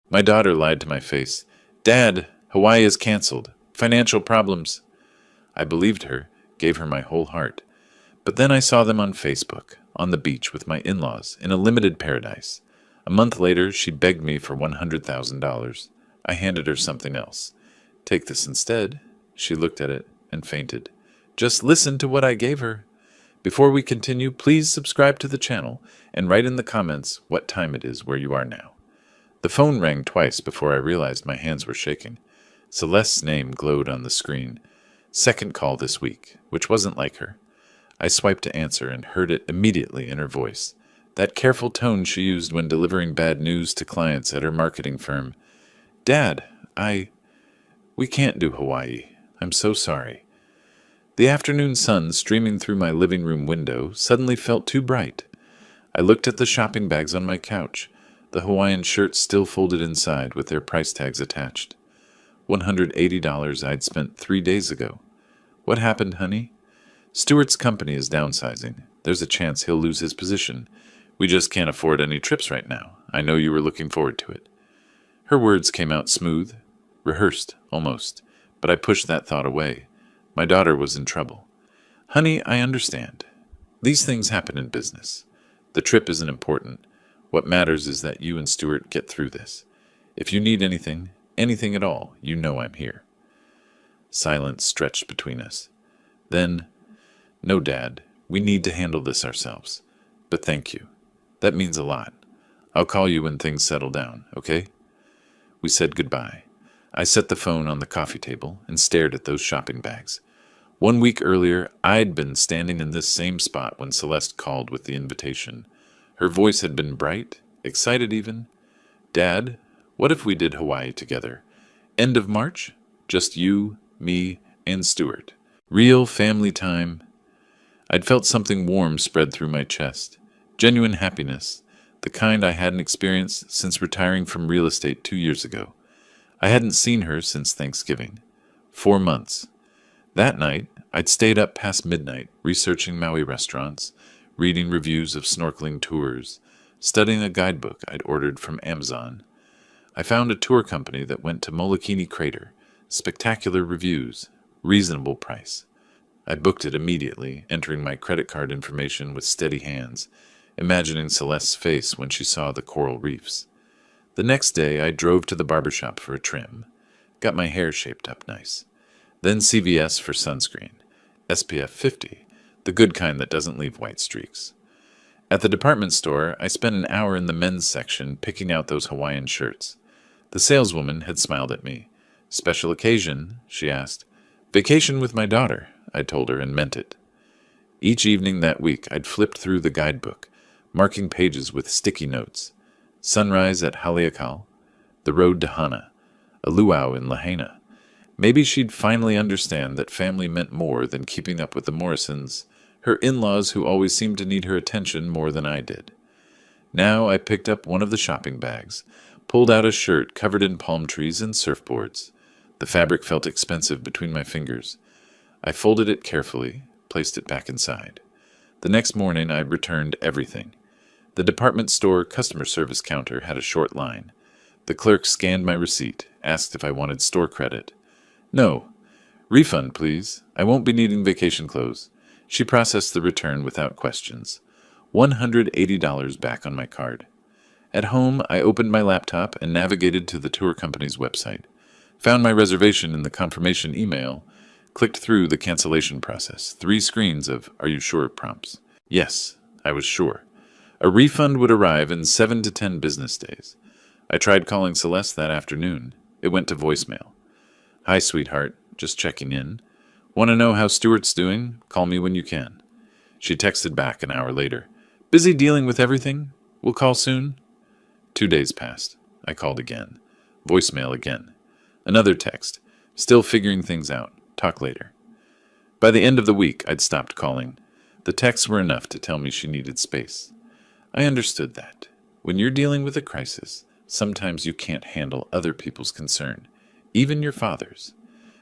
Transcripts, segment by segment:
My daughter lied to my face. Dad, Hawaii is canceled. Financial problems. I believed her, gave her my whole heart. But then I saw them on Facebook, on the beach with my in-laws, in a limited paradise. A month later, she begged me for $100,000. I handed her something else. Take this instead. She looked at it and fainted. Just listen to what I gave her. Before we continue, please subscribe to the channel and write in the comments what time it is where you are now. The phone rang twice before I realized my hands were shaking. Celeste's name glowed on the screen. Second call this week, which wasn't like her. I swiped to answer and heard it immediately in her voice. That careful tone she used when delivering bad news to clients at her marketing firm. Dad, we can't do Hawaii. I'm so sorry. The afternoon sun streaming through my living room window suddenly felt too bright. I looked at the shopping bags on my couch, the Hawaiian shirts still folded inside with their price tags attached. $180 I'd spent 3 days ago. What happened, honey? Stuart's company is downsizing. There's a chance he'll lose his position. We just can't afford any trips right now. I know you were looking forward to it. Her words came out smooth, rehearsed, almost, but I pushed that thought away. My daughter was in trouble. Honey, I understand. These things happen in business. The trip isn't important. What matters is that you and Stuart get through this. If you need anything at all, you know I'm here. Silence stretched between us. Then, no, Dad, we need to handle this ourselves. But thank you. That means a lot. I'll call you when things settle down, okay? We said goodbye. I set the phone on the coffee table and stared at those shopping bags. 1 week earlier, I'd been standing in this same spot when Celeste called with the invitation. Her voice had been bright, excited even. Dad, what if we did Hawaii together? End of March? Just you, me, and Stuart. Real family time. I'd felt something warm spread through my chest. Genuine happiness, the kind I hadn't experienced since retiring from real estate 2 years ago. I hadn't seen her since Thanksgiving. 4 months. That night, I'd stayed up past midnight, researching Maui restaurants, reading reviews of snorkeling tours, studying a guidebook I'd ordered from Amazon. I found a tour company that went to Molokini Crater. Spectacular reviews, reasonable price. I booked it immediately, entering my credit card information with steady hands, imagining Celeste's face when she saw the coral reefs. The next day, I drove to the barbershop for a trim. Got my hair shaped up nice. Then CVS for sunscreen. SPF 50, the good kind that doesn't leave white streaks. At the department store, I spent an hour in the men's section picking out those Hawaiian shirts. The saleswoman had smiled at me. Special occasion, she asked. Vacation with my daughter, I told her and meant it. Each evening that week, I'd flipped through the guidebook, marking pages with sticky notes. Sunrise at Haleakala, the road to Hana, a luau in Lahaina. Maybe she'd finally understand that family meant more than keeping up with the Morrisons, her in-laws who always seemed to need her attention more than I did. Now I picked up one of the shopping bags, pulled out a shirt covered in palm trees and surfboards. The fabric felt expensive between my fingers. I folded it carefully, placed it back inside. The next morning I returned everything. The department store customer service counter had a short line. The clerk scanned my receipt, asked if I wanted store credit. No. Refund, please. I won't be needing vacation clothes. She processed the return without questions. $180 back on my card. At home, I opened my laptop and navigated to the tour company's website. Found my reservation in the confirmation email, clicked through the cancellation process. 3 screens of "Are you sure?" prompts. Yes, I was sure. A refund would arrive in 7 to 10 business days. I tried calling Celeste that afternoon. It went to voicemail. Hi, sweetheart. Just checking in. Want to know how Stuart's doing? Call me when you can. She texted back an hour later. Busy dealing with everything? We'll call soon? 2 days passed. I called again. Voicemail again. Another text. Still figuring things out. Talk later. By the end of the week, I'd stopped calling. The texts were enough to tell me she needed space. I understood that. When you're dealing with a crisis, sometimes you can't handle other people's concern, even your father's.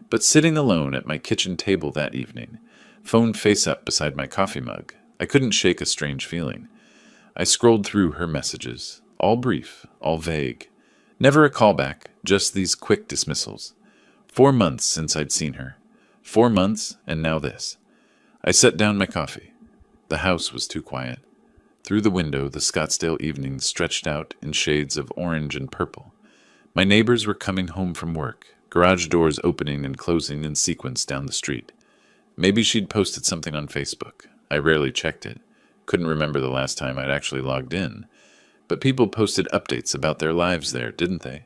But sitting alone at my kitchen table that evening, phone face up beside my coffee mug, I couldn't shake a strange feeling. I scrolled through her messages, all brief, all vague. Never a callback, just these quick dismissals. 4 months since I'd seen her. 4 months, and now this. I set down my coffee. The house was too quiet. Through the window, the Scottsdale evening stretched out in shades of orange and purple. My neighbors were coming home from work, garage doors opening and closing in sequence down the street. Maybe she'd posted something on Facebook. I rarely checked it. Couldn't remember the last time I'd actually logged in. But people posted updates about their lives there, didn't they?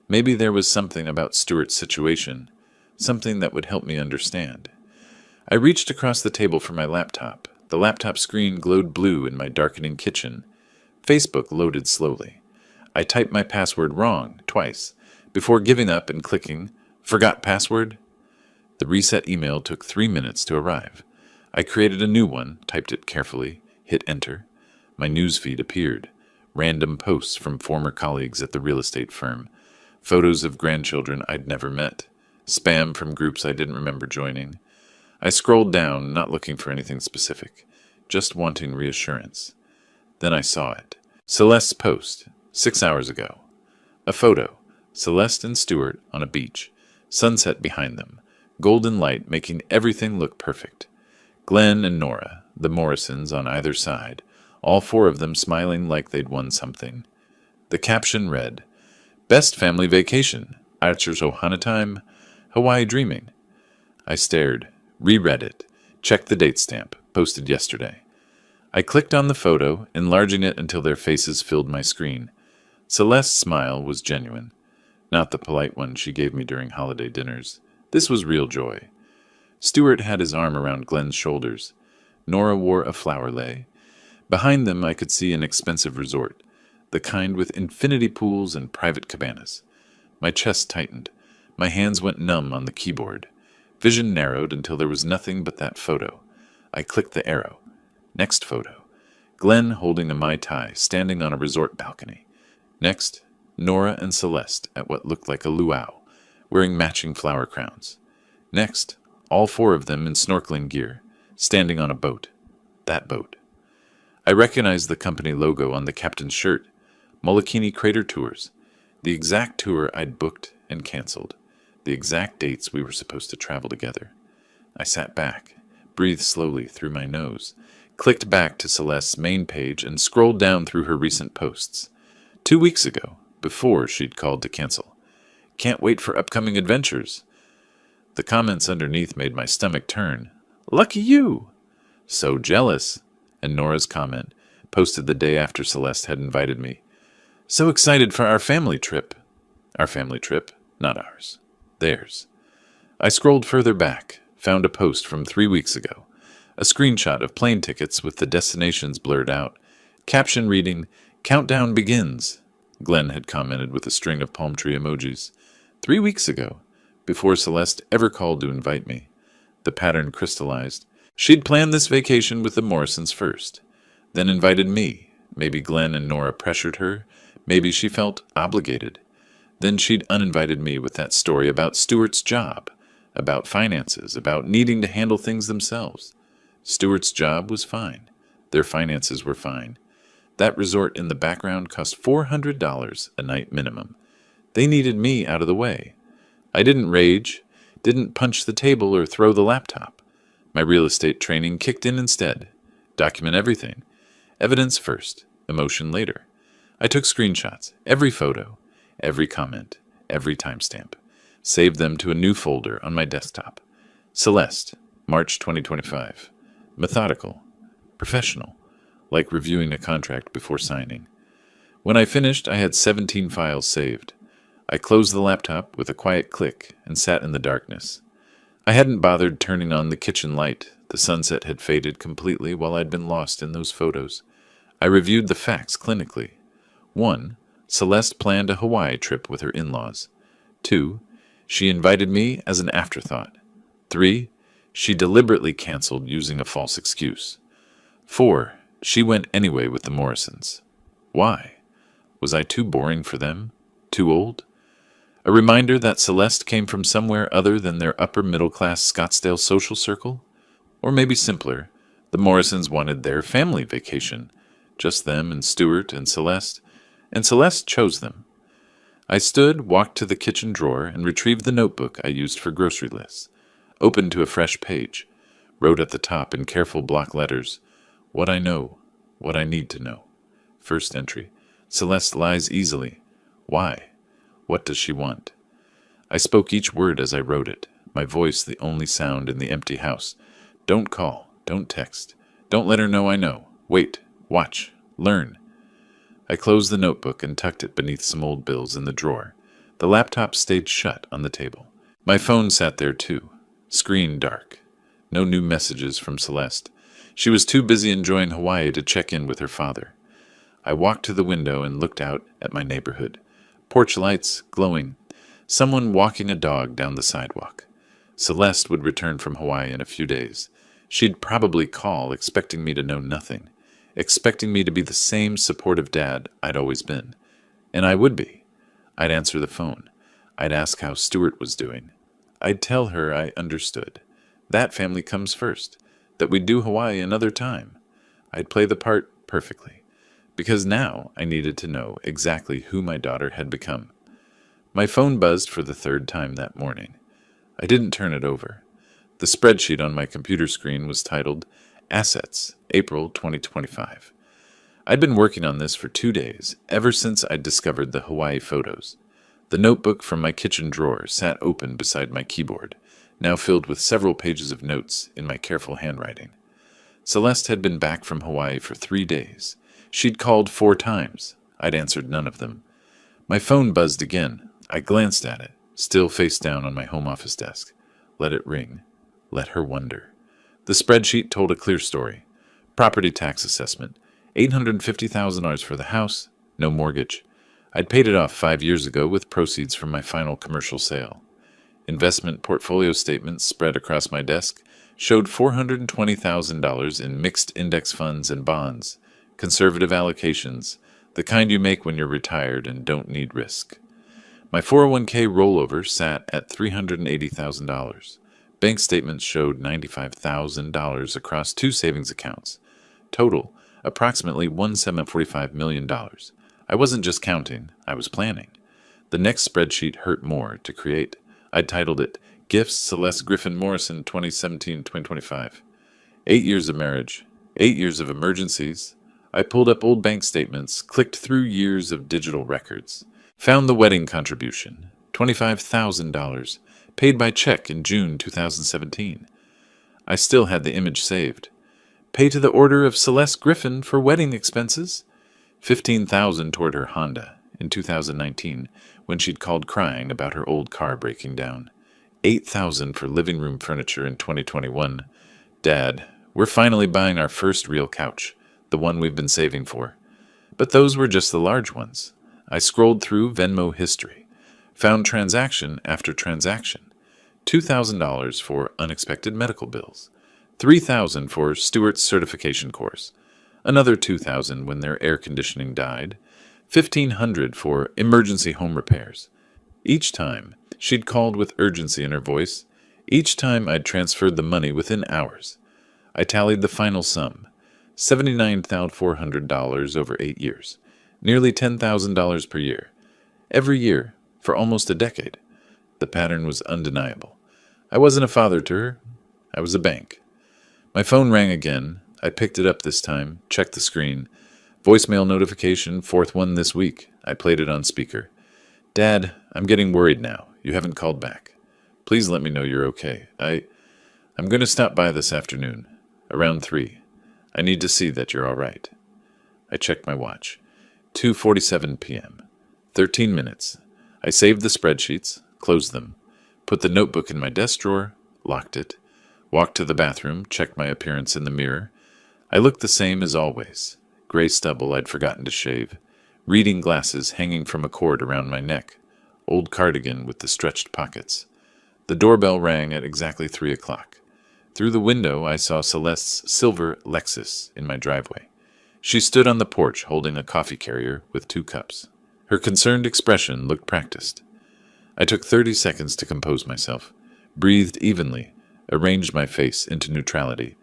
Maybe there was something about Stuart's situation, something that would help me understand. I reached across the table for my laptop. The laptop screen glowed blue in my darkening kitchen. Facebook loaded slowly. I typed my password wrong, twice, before giving up and clicking, "Forgot password?" The reset email took 3 minutes to arrive. I created a new one, typed it carefully, hit enter. My newsfeed appeared. Random posts from former colleagues at the real estate firm. Photos of grandchildren I'd never met. Spam from groups I didn't remember joining. I scrolled down, not looking for anything specific, just wanting reassurance. Then I saw it. Celeste's post, 6 hours ago. A photo. Celeste and Stuart on a beach. Sunset behind them. Golden light making everything look perfect. Glenn and Nora, the Morrisons on either side, all four of them smiling like they'd won something. The caption read, "Best family vacation. Archer's Ohana time. Hawaii dreaming." I stared, reread it, checked the date stamp, posted yesterday. I clicked on the photo, enlarging it until their faces filled my screen. Celeste's smile was genuine, not the polite one she gave me during holiday dinners. This was real joy. Stuart had his arm around Glenn's shoulders. Nora wore a flower lei. Behind them I could see an expensive resort, the kind with infinity pools and private cabanas. My chest tightened. My hands went numb on the keyboard. Vision narrowed until there was nothing but that photo. I clicked the arrow. Next photo. Glenn holding a Mai Tai, standing on a resort balcony. Next, Nora and Celeste at what looked like a luau, wearing matching flower crowns. Next, all four of them in snorkeling gear, standing on a boat. That boat. I recognized the company logo on the captain's shirt. Molokini Crater Tours. The exact tour I'd booked and canceled. The exact dates we were supposed to travel together. I sat back, breathed slowly through my nose, clicked back to Celeste's main page and scrolled down through her recent posts. 2 weeks ago, before she'd called to cancel. "Can't wait for upcoming adventures." The comments underneath made my stomach turn. "Lucky you!" "So jealous." And Nora's comment, posted the day after Celeste had invited me. "So excited for our family trip." Our family trip, not ours. Theirs. I scrolled further back, found a post from 3 weeks ago. A screenshot of plane tickets with the destinations blurred out. Caption reading, "Countdown begins." Glenn had commented with a string of palm tree emojis. 3 weeks ago, before Celeste ever called to invite me. The pattern crystallized. She'd planned this vacation with the Morrisons first, then invited me. Maybe Glenn and Nora pressured her. Maybe she felt obligated. Then she'd uninvited me with that story about Stuart's job, about finances, about needing to handle things themselves. Stuart's job was fine. Their finances were fine. That resort in the background cost $400 a night minimum. They needed me out of the way. I didn't rage, didn't punch the table or throw the laptop. My real estate training kicked in instead. Document everything. Evidence first, emotion later. I took screenshots, every photo, every comment, every timestamp. Saved them to a new folder on my desktop. Celeste, March 2025. Methodical. Professional. Like reviewing a contract before signing. When I finished, I had 17 files saved. I closed the laptop with a quiet click and sat in the darkness. I hadn't bothered turning on the kitchen light. The sunset had faded completely while I'd been lost in those photos. I reviewed the facts clinically. 1. Celeste planned a Hawaii trip with her in-laws. 2. She invited me as an afterthought. 3. She deliberately canceled using a false excuse. 4. She went anyway with the Morrisons. Why? Was I too boring for them? Too old? A reminder that Celeste came from somewhere other than their upper-middle-class Scottsdale social circle? Or maybe simpler, the Morrisons wanted their family vacation, just them and Stuart and Celeste chose them. I stood, walked to the kitchen drawer, and retrieved the notebook I used for grocery lists. Opened to a fresh page. Wrote at the top in careful block letters, "What I know, what I need to know." First entry. Celeste lies easily. Why? What does she want? I spoke each word as I wrote it, my voice the only sound in the empty house. Don't call. Don't text. Don't let her know I know. Wait. Watch. Learn. I closed the notebook and tucked it beneath some old bills in the drawer. The laptop stayed shut on the table. My phone sat there too. Screen dark. No new messages from Celeste. She was too busy enjoying Hawaii to check in with her father. I walked to the window and looked out at my neighborhood. Porch lights glowing. Someone walking a dog down the sidewalk. Celeste would return from Hawaii in a few days. She'd probably call, expecting me to know nothing, expecting me to be the same supportive dad I'd always been. And I would be. I'd answer the phone. I'd ask how Stuart was doing. I'd tell her I understood. That family comes first. That we'd do Hawaii another time. I'd play the part perfectly. Because now I needed to know exactly who my daughter had become. My phone buzzed for the third time that morning. I didn't turn it over. The spreadsheet on my computer screen was titled Assets, April 2025. I'd been working on this for 2 days, ever since I'd discovered the Hawaii photos. The notebook from my kitchen drawer sat open beside my keyboard, now filled with several pages of notes in my careful handwriting. Celeste had been back from Hawaii for 3 days. She'd called 4 times. I'd answered none of them. My phone buzzed again. I glanced at it, still face down on my home office desk. Let it ring. Let her wonder. The spreadsheet told a clear story. Property tax assessment. $850,000 for the house, no mortgage. I'd paid it off 5 years ago with proceeds from my final commercial sale. Investment portfolio statements spread across my desk showed $420,000 in mixed index funds and bonds, conservative allocations, the kind you make when you're retired and don't need risk. My 401k rollover sat at $380,000. Bank statements showed $95,000 across 2 savings accounts. Total, approximately $1,745 million. I wasn't just counting, I was planning. The next spreadsheet hurt more to create. I'd titled it, Gifts Celeste Griffin Morrison 2017-2025. 8 years of marriage, 8 years of emergencies. I pulled up old bank statements, clicked through years of digital records. Found the wedding contribution, $25,000, paid by check in June 2017. I still had the image saved. Pay to the order of Celeste Griffin for wedding expenses. $15,000 toward her Honda in 2019 when she'd called crying about her old car breaking down. $8,000 for living room furniture in 2021. Dad, we're finally buying our first real couch, the one we've been saving for. But those were just the large ones. I scrolled through Venmo history, found transaction after transaction. $2,000 for unexpected medical bills, $3,000 for Stuart's certification course, another $2,000 when their air conditioning died, $1,500 for emergency home repairs. Each time, she'd called with urgency in her voice. Each time I'd transferred the money within hours. I tallied the final sum, $79,400 over 8 years, nearly $10,000 per year. Every year, for almost a decade. The pattern was undeniable. I wasn't a father to her. I was a bank. My phone rang again. I picked it up this time, checked the screen. Voicemail notification, 4th one this week. I played it on speaker. Dad, I'm getting worried now. You haven't called back. Please let me know you're okay. I'm going to stop by this afternoon, around 3. I need to see that you're all right. I checked my watch. 2:47 p.m. 13 minutes. I saved the spreadsheets, closed them, put the notebook in my desk drawer, locked it, walked to the bathroom, checked my appearance in the mirror. I looked the same as always. Gray stubble I'd forgotten to shave, reading glasses hanging from a cord around my neck, old cardigan with the stretched pockets. The doorbell rang at exactly 3 o'clock. Through the window I saw Celeste's silver Lexus in my driveway. She stood on the porch holding a coffee carrier with 2 cups. Her concerned expression looked practiced. I took 30 seconds to compose myself, breathed evenly, arranged my face into neutrality,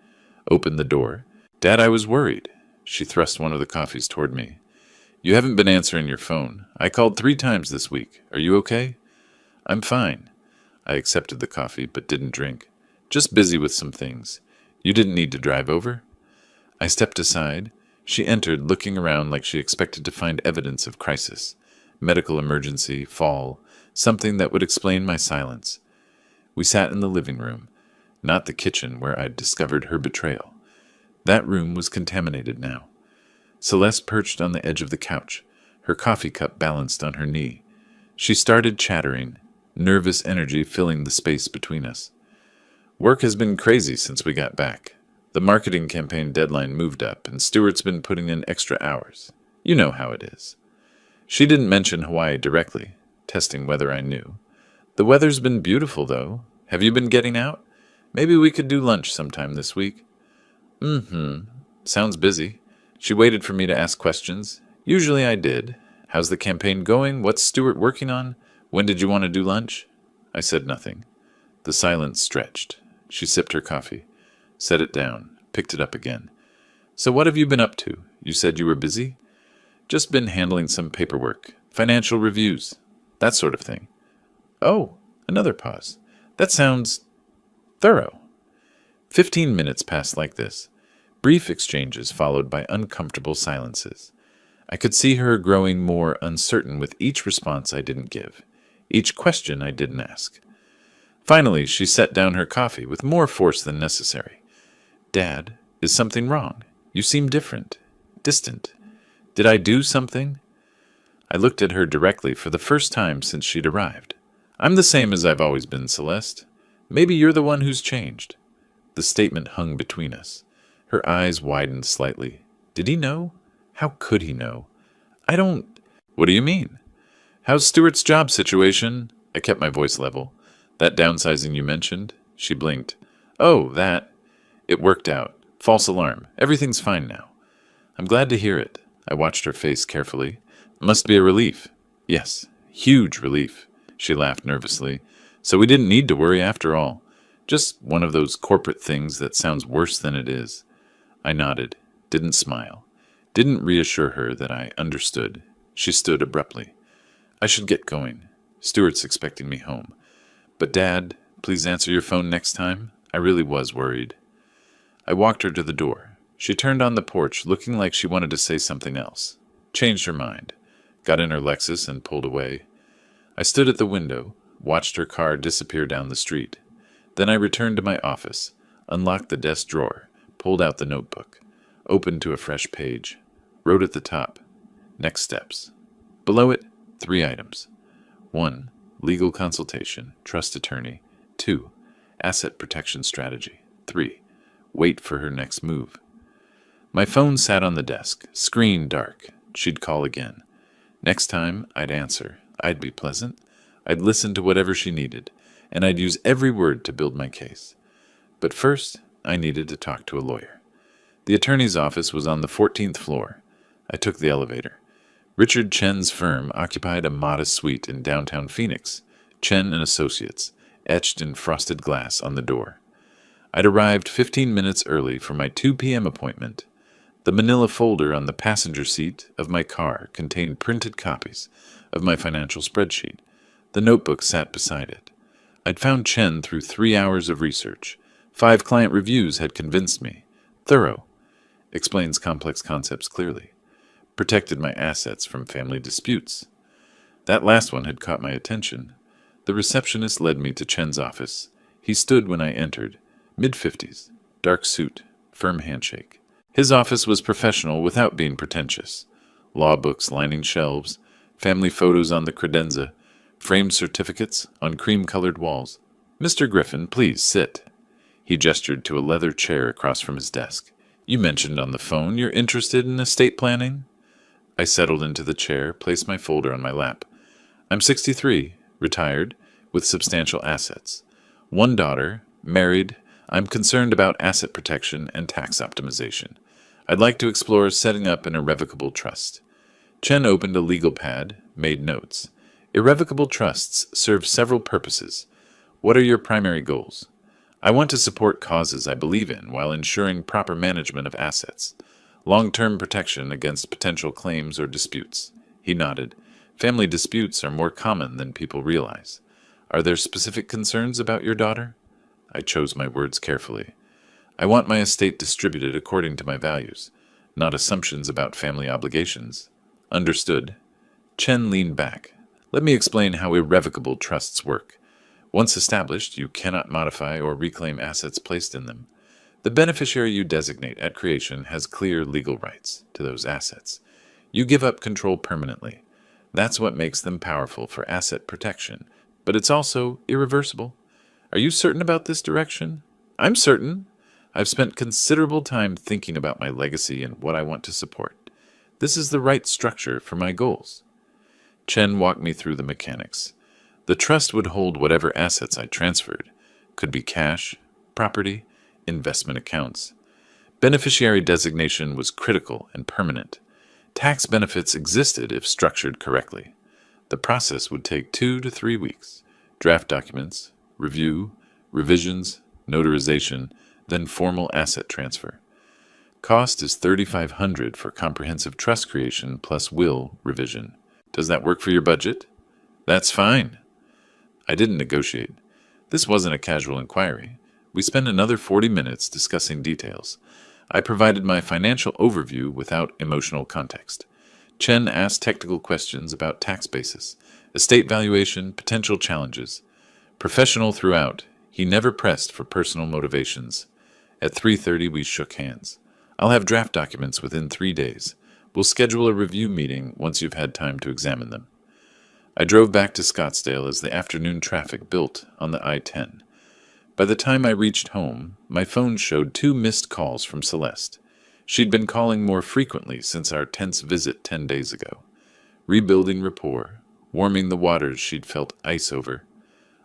opened the door. Dad, I was worried. She thrust one of the coffees toward me. You haven't been answering your phone. I called 3 times this week. Are you okay? I'm fine. I accepted the coffee, but didn't drink. Just busy with some things. You didn't need to drive over? I stepped aside. She entered, looking around like she expected to find evidence of crisis. Medical emergency, fall, something that would explain my silence. We sat in the living room, not the kitchen where I'd discovered her betrayal. That room was contaminated now. Celeste perched on the edge of the couch, her coffee cup balanced on her knee. She started chattering, nervous energy filling the space between us. Work has been crazy since we got back. The marketing campaign deadline moved up, and Stuart's been putting in extra hours. You know how it is. She didn't mention Hawaii directly, testing whether I knew. The weather's been beautiful, though. Have you been getting out? Maybe we could do lunch sometime this week. Sounds busy. She waited for me to ask questions. Usually I did. How's the campaign going? What's Stuart working on? When did you want to do lunch? I said nothing. The silence stretched. She sipped her coffee, set it down, picked it up again. So what have you been up to? You said you were busy? Just been handling some paperwork, financial reviews, that sort of thing. Oh, another pause. That sounds thorough. 15 minutes passed like this. Brief exchanges followed by uncomfortable silences. I could see her growing more uncertain with each response I didn't give, each question I didn't ask. Finally, she set down her coffee with more force than necessary. Dad, is something wrong? You seem different, distant. Did I do something? I looked at her directly for the first time since she'd arrived. I'm the same as I've always been, Celeste. Maybe you're the one who's changed. The statement hung between us. Her eyes widened slightly. Did he know? How could he know? I don't... What do you mean? How's Stuart's job situation? I kept my voice level. That downsizing you mentioned? She blinked. Oh, that. It worked out. False alarm. Everything's fine now. I'm glad to hear it. I watched her face carefully. Must be a relief. Yes, huge relief. She laughed nervously. So we didn't need to worry after all. Just one of those corporate things that sounds worse than it is. I nodded, didn't smile, didn't reassure her that I understood. She stood abruptly. I should get going. Stuart's expecting me home. But Dad, please answer your phone next time. I really was worried. I walked her to the door. She turned on the porch, looking like she wanted to say something else. Changed her mind. Got in her Lexus and pulled away. I stood at the window, watched her car disappear down the street. Then I returned to my office, unlocked the desk drawer, pulled out the notebook, opened to a fresh page, wrote at the top, next steps. Below it, 3 items. 1. Legal consultation, trust attorney. 2. Asset protection strategy. 3. Wait for her next move. My phone sat on the desk, screen dark. She'd call again. Next time, I'd answer. I'd be pleasant. I'd listen to whatever she needed, and I'd use every word to build my case. But first, I needed to talk to a lawyer. The attorney's office was on the 14th floor. I took the elevator. Richard Chen's firm occupied a modest suite in downtown Phoenix, Chen and Associates, etched in frosted glass on the door. I'd arrived 15 minutes early for my 2 p.m. appointment. The manila folder on the passenger seat of my car contained printed copies of my financial spreadsheet. The notebook sat beside it. I'd found Chen through 3 hours of research. 5 client reviews had convinced me. Thorough. Explains complex concepts clearly. Protected my assets from family disputes. That last one had caught my attention. The receptionist led me to Chen's office. He stood when I entered. Mid-50s. Dark suit. Firm handshake. His office was professional without being pretentious. Law books lining shelves. Family photos on the credenza. Framed certificates on cream-colored walls. Mr. Griffin, please sit. He gestured to a leather chair across from his desk. You mentioned on the phone you're interested in estate planning? I settled into the chair, placed my folder on my lap. I'm 63, retired, with substantial assets. 1 daughter, married. I'm concerned about asset protection and tax optimization. I'd like to explore setting up an irrevocable trust. Chen opened a legal pad, made notes. Irrevocable trusts serve several purposes. What are your primary goals? I want to support causes I believe in while ensuring proper management of assets. Long-term protection against potential claims or disputes. He nodded. Family disputes are more common than people realize. Are there specific concerns about your daughter? I chose my words carefully. I want my estate distributed according to my values, not assumptions about family obligations. Understood. Chen leaned back. Let me explain how irrevocable trusts work. Once established, you cannot modify or reclaim assets placed in them. The beneficiary you designate at creation has clear legal rights to those assets. You give up control permanently. That's what makes them powerful for asset protection, but it's also irreversible. Are you certain about this direction? I'm certain. I've spent considerable time thinking about my legacy and what I want to support. This is the right structure for my goals. Chen walked me through the mechanics. The trust would hold whatever assets I transferred. Could be cash, property, investment accounts. Beneficiary designation was critical and permanent. Tax benefits existed if structured correctly. The process would take 2 to 3 weeks. Draft documents, review, revisions, notarization, then formal asset transfer. Cost is $3,500 for comprehensive trust creation plus will revision. Does that work for your budget? That's fine. I didn't negotiate. This wasn't a casual inquiry. We spent another 40 minutes discussing details. I provided my financial overview without emotional context. Chen asked technical questions about tax basis, estate valuation, potential challenges. Professional throughout, he never pressed for personal motivations. At 3:30 we shook hands. I'll have draft documents within 3 days. We'll schedule a review meeting once you've had time to examine them. I drove back to Scottsdale as the afternoon traffic built on the I-10. By the time I reached home, my phone showed 2 missed calls from Celeste. She'd been calling more frequently since our tense visit 10 days ago. Rebuilding rapport, warming the waters she'd felt ice over.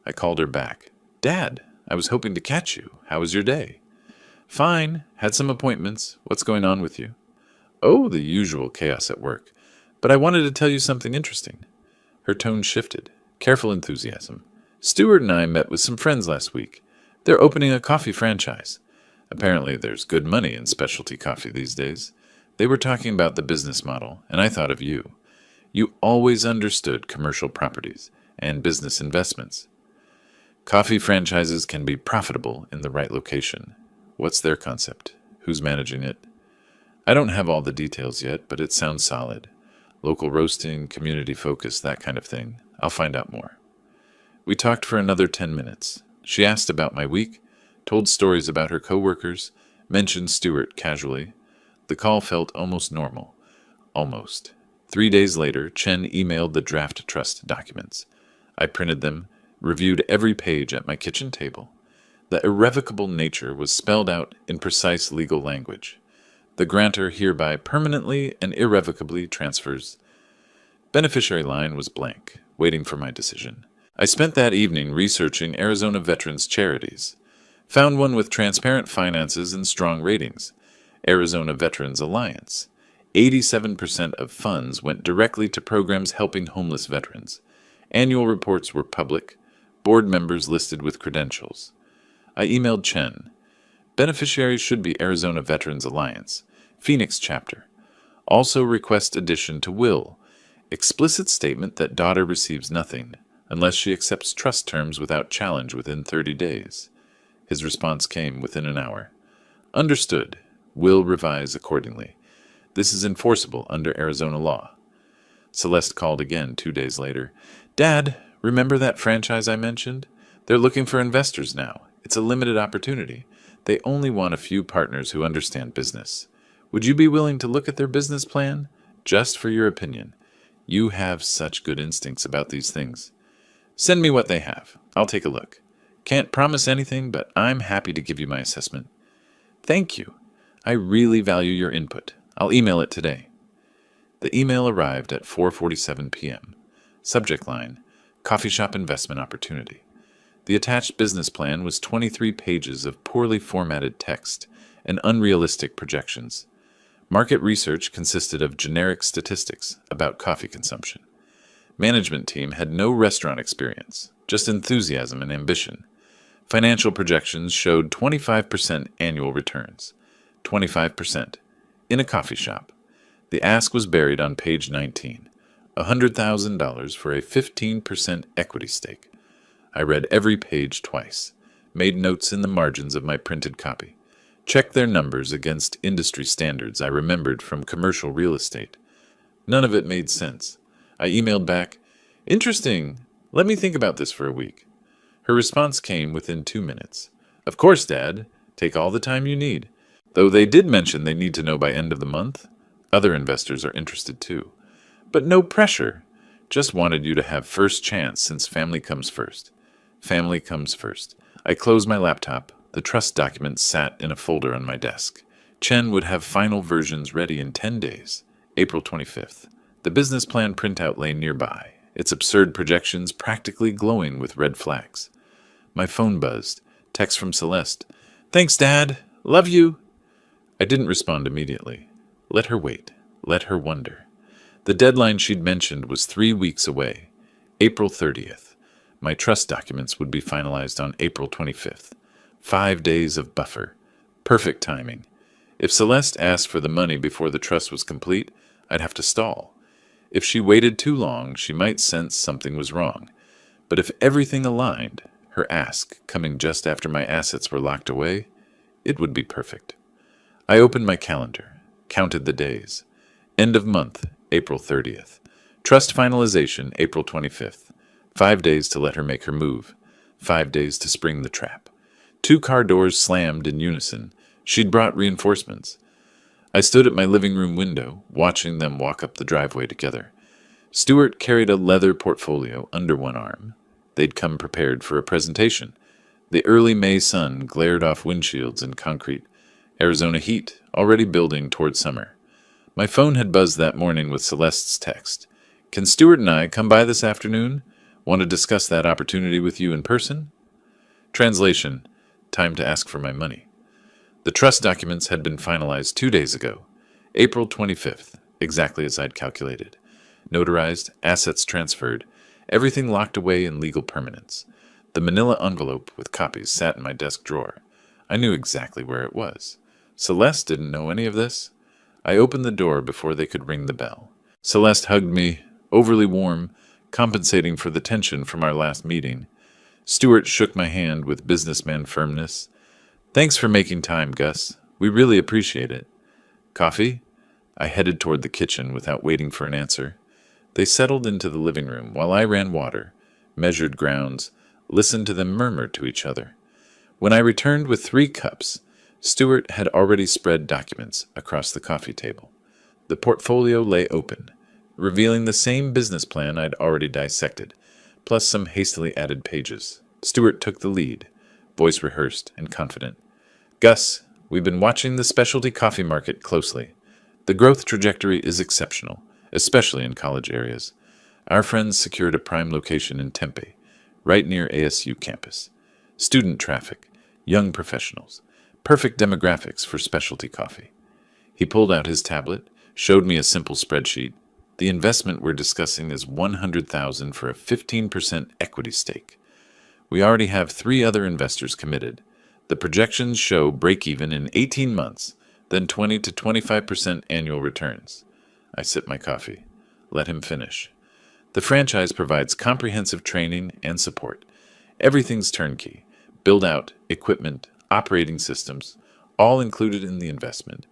I called her back. Dad, I was hoping to catch you. How was your day? Fine. Had some appointments. What's going on with you? Oh, the usual chaos at work. But I wanted to tell you something interesting. Her tone shifted. Careful enthusiasm. Stuart and I met with some friends last week. They're opening a coffee franchise. Apparently there's good money in specialty coffee these days. They were talking about the business model, and I thought of you. You always understood commercial properties and business investments. Coffee franchises can be profitable in the right location. What's their concept? Who's managing it? I don't have all the details yet, but it sounds solid. Local roasting, community focus, that kind of thing. I'll find out more. We talked for another 10 minutes. She asked about my week, told stories about her coworkers, mentioned Stuart casually. The call felt almost normal. Almost. 3 days later, Chen emailed the draft trust documents. I printed them, reviewed every page at my kitchen table. The irrevocable nature was spelled out in precise legal language. The grantor hereby permanently and irrevocably transfers. Beneficiary line was blank, waiting for my decision. I spent that evening researching Arizona veterans' charities. Found one with transparent finances and strong ratings. Arizona Veterans Alliance. 87% of funds went directly to programs helping homeless veterans. Annual reports were public. Board members listed with credentials. I emailed Chen. Beneficiaries should be Arizona Veterans Alliance, Phoenix chapter. Also request addition to will. Explicit statement that daughter receives nothing, unless she accepts trust terms without challenge within 30 days. His response came within an hour. Understood. Will revise accordingly. This is enforceable under Arizona law. Celeste called again 2 days later. Dad, remember that franchise I mentioned? They're looking for investors now. It's a limited opportunity. They only want a few partners who understand business. Would you be willing to look at their business plan? Just for your opinion. You have such good instincts about these things. Send me what they have. I'll take a look. Can't promise anything, but I'm happy to give you my assessment. Thank you. I really value your input. I'll email it today. The email arrived at 4:47 p.m. Subject line, Coffee Shop Investment Opportunity. The attached business plan was 23 pages of poorly formatted text and unrealistic projections. Market research consisted of generic statistics about coffee consumption. Management team had no restaurant experience, just enthusiasm and ambition. Financial projections showed 25% annual returns. 25%. in a coffee shop. The ask was buried on page 19. $100,000 for a 15% equity stake. I read every page twice, made notes in the margins of my printed copy, checked their numbers against industry standards I remembered from commercial real estate. None of it made sense. I emailed back, "Interesting. Let me think about this for a week." Her response came within 2 minutes. "Of course, Dad. Take all the time you need." Though they did mention they need to know by end of the month. Other investors are interested too. But no pressure. Just wanted you to have first chance since family comes first. Family comes first. I closed my laptop. The trust documents sat in a folder on my desk. Chen would have final versions ready in 10 days. April 25th. The business plan printout lay nearby, its absurd projections practically glowing with red flags. My phone buzzed. Text from Celeste. "Thanks, Dad. Love you." I didn't respond immediately. Let her wait. Let her wonder. The deadline she'd mentioned was 3 weeks away. April 30th. My trust documents would be finalized on April 25th. 5 days of buffer. Perfect timing. If Celeste asked for the money before the trust was complete, I'd have to stall. If she waited too long, she might sense something was wrong. But if everything aligned, her ask coming just after my assets were locked away, it would be perfect. I opened my calendar, counted the days. End of month, April 30th. Trust finalization, April 25th. 5 days to let her make her move. 5 days to spring the trap. 2 car doors slammed in unison. She'd brought reinforcements. I stood at my living room window, watching them walk up the driveway together. Stuart carried a leather portfolio under one arm. They'd come prepared for a presentation. The early May sun glared off windshields and concrete. Arizona heat, already building toward summer. My phone had buzzed that morning with Celeste's text. "Can Stuart and I come by this afternoon? Want to discuss that opportunity with you in person?" Translation: time to ask for my money. The trust documents had been finalized 2 days ago. April 25th, exactly as I'd calculated. Notarized, assets transferred, everything locked away in legal permanence. The manila envelope with copies sat in my desk drawer. I knew exactly where it was. Celeste didn't know any of this. I opened the door before they could ring the bell. Celeste hugged me, overly warm, compensating for the tension from our last meeting. Stuart shook my hand with businessman firmness. "Thanks for making time, Gus. We really appreciate it." "Coffee?" I headed toward the kitchen without waiting for an answer. They settled into the living room while I ran water, measured grounds, listened to them murmur to each other. When I returned with 3 cups, Stuart had already spread documents across the coffee table. The portfolio lay open, revealing the same business plan I'd already dissected, plus some hastily added pages. Stuart took the lead, voice rehearsed and confident. "Gus, we've been watching the specialty coffee market closely. The growth trajectory is exceptional, especially in college areas. Our friends secured a prime location in Tempe, right near ASU campus. Student traffic, young professionals, perfect demographics for specialty coffee." He pulled out his tablet, showed me a simple spreadsheet. "The investment we're discussing is $100,000 for a 15% equity stake. We already have 3 other investors committed. The projections show break-even in 18 months, then 20 to 25% annual returns." I sipped my coffee. Let him finish. "The franchise provides comprehensive training and support. Everything's turnkey. Build-out, equipment, operating systems, all included in the investment.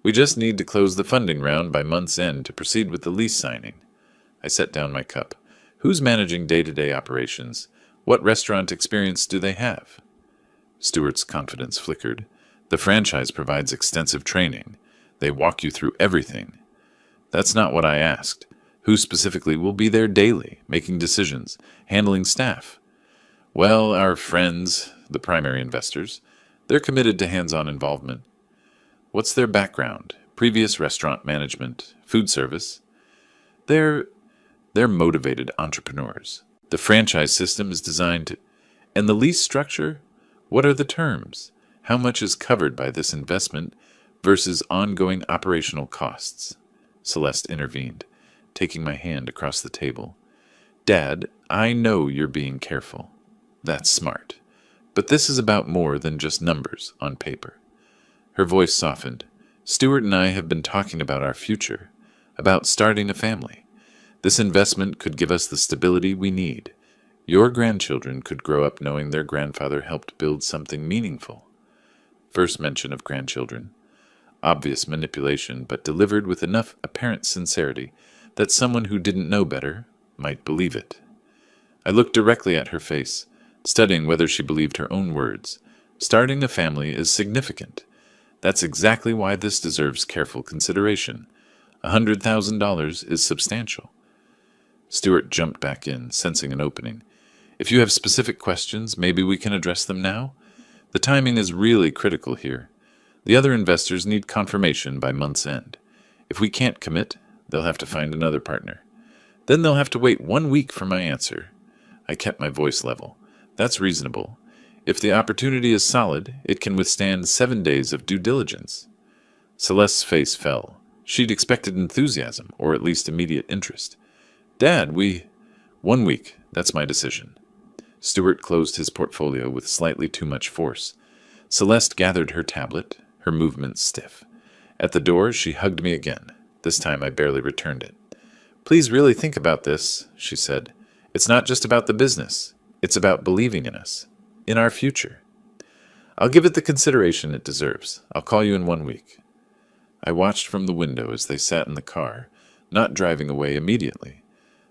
We just need to close the funding round by month's end to proceed with the lease signing." I set down my cup. "Who's managing day-to-day operations? What restaurant experience do they have?" Stuart's confidence flickered. "The franchise provides extensive training. They walk you through everything." "That's not what I asked. Who specifically will be there daily, making decisions, handling staff?" "Well, our friends, the primary investors, they're committed to hands-on involvement." "What's their background? Previous restaurant management, food service?" They're motivated entrepreneurs. The franchise system is designed to... And the lease structure? What are the terms? How much is covered by this investment versus ongoing operational costs? Celeste intervened, taking my hand across the table. "Dad, I know you're being careful. That's smart. But this is about more than just numbers on paper." Her voice softened. Stuart and I have been talking about our future, about starting a family. This investment could give us the stability we need. Your grandchildren could grow up knowing their grandfather helped build something meaningful. First mention of grandchildren. Obvious manipulation, but delivered with enough apparent sincerity that someone who didn't know better might believe it. I looked directly at her face, studying whether she believed her own words. Starting a family is significant. That's exactly why this deserves careful consideration. $100,000 is substantial. Stuart jumped back in, sensing an opening. If you have specific questions, maybe we can address them now? The timing is really critical here. The other investors need confirmation by month's end. If we can't commit, they'll have to find another partner. Then they'll have to wait 1 week for my answer. I kept my voice level. That's reasonable. If the opportunity is solid, it can withstand 7 days of due diligence. Celeste's face fell. She'd expected enthusiasm, or at least immediate interest. Dad, 1 week. That's my decision. Stuart closed his portfolio with slightly too much force. Celeste gathered her tablet, her movements stiff. At the door, she hugged me again. This time I barely returned it. Please really think about this, she said. It's not just about the business. It's about believing in us, in our future. I'll give it the consideration it deserves. I'll call you in 1 week. I watched from the window as they sat in the car, not driving away immediately.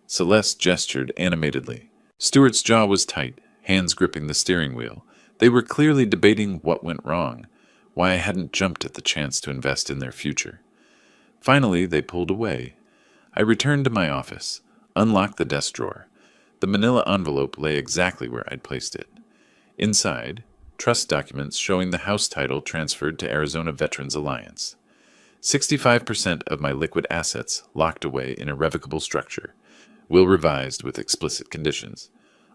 Celeste gestured animatedly. Stuart's jaw was tight, hands gripping the steering wheel. They were clearly debating what went wrong, why I hadn't jumped at the chance to invest in their future. Finally, they pulled away. I returned to my office, unlocked the desk drawer. The manila envelope lay exactly where I'd placed it. Inside, trust documents showing the house title transferred to Arizona Veterans Alliance. 65% of my liquid assets locked away in irrevocable structure. Will revised with explicit conditions.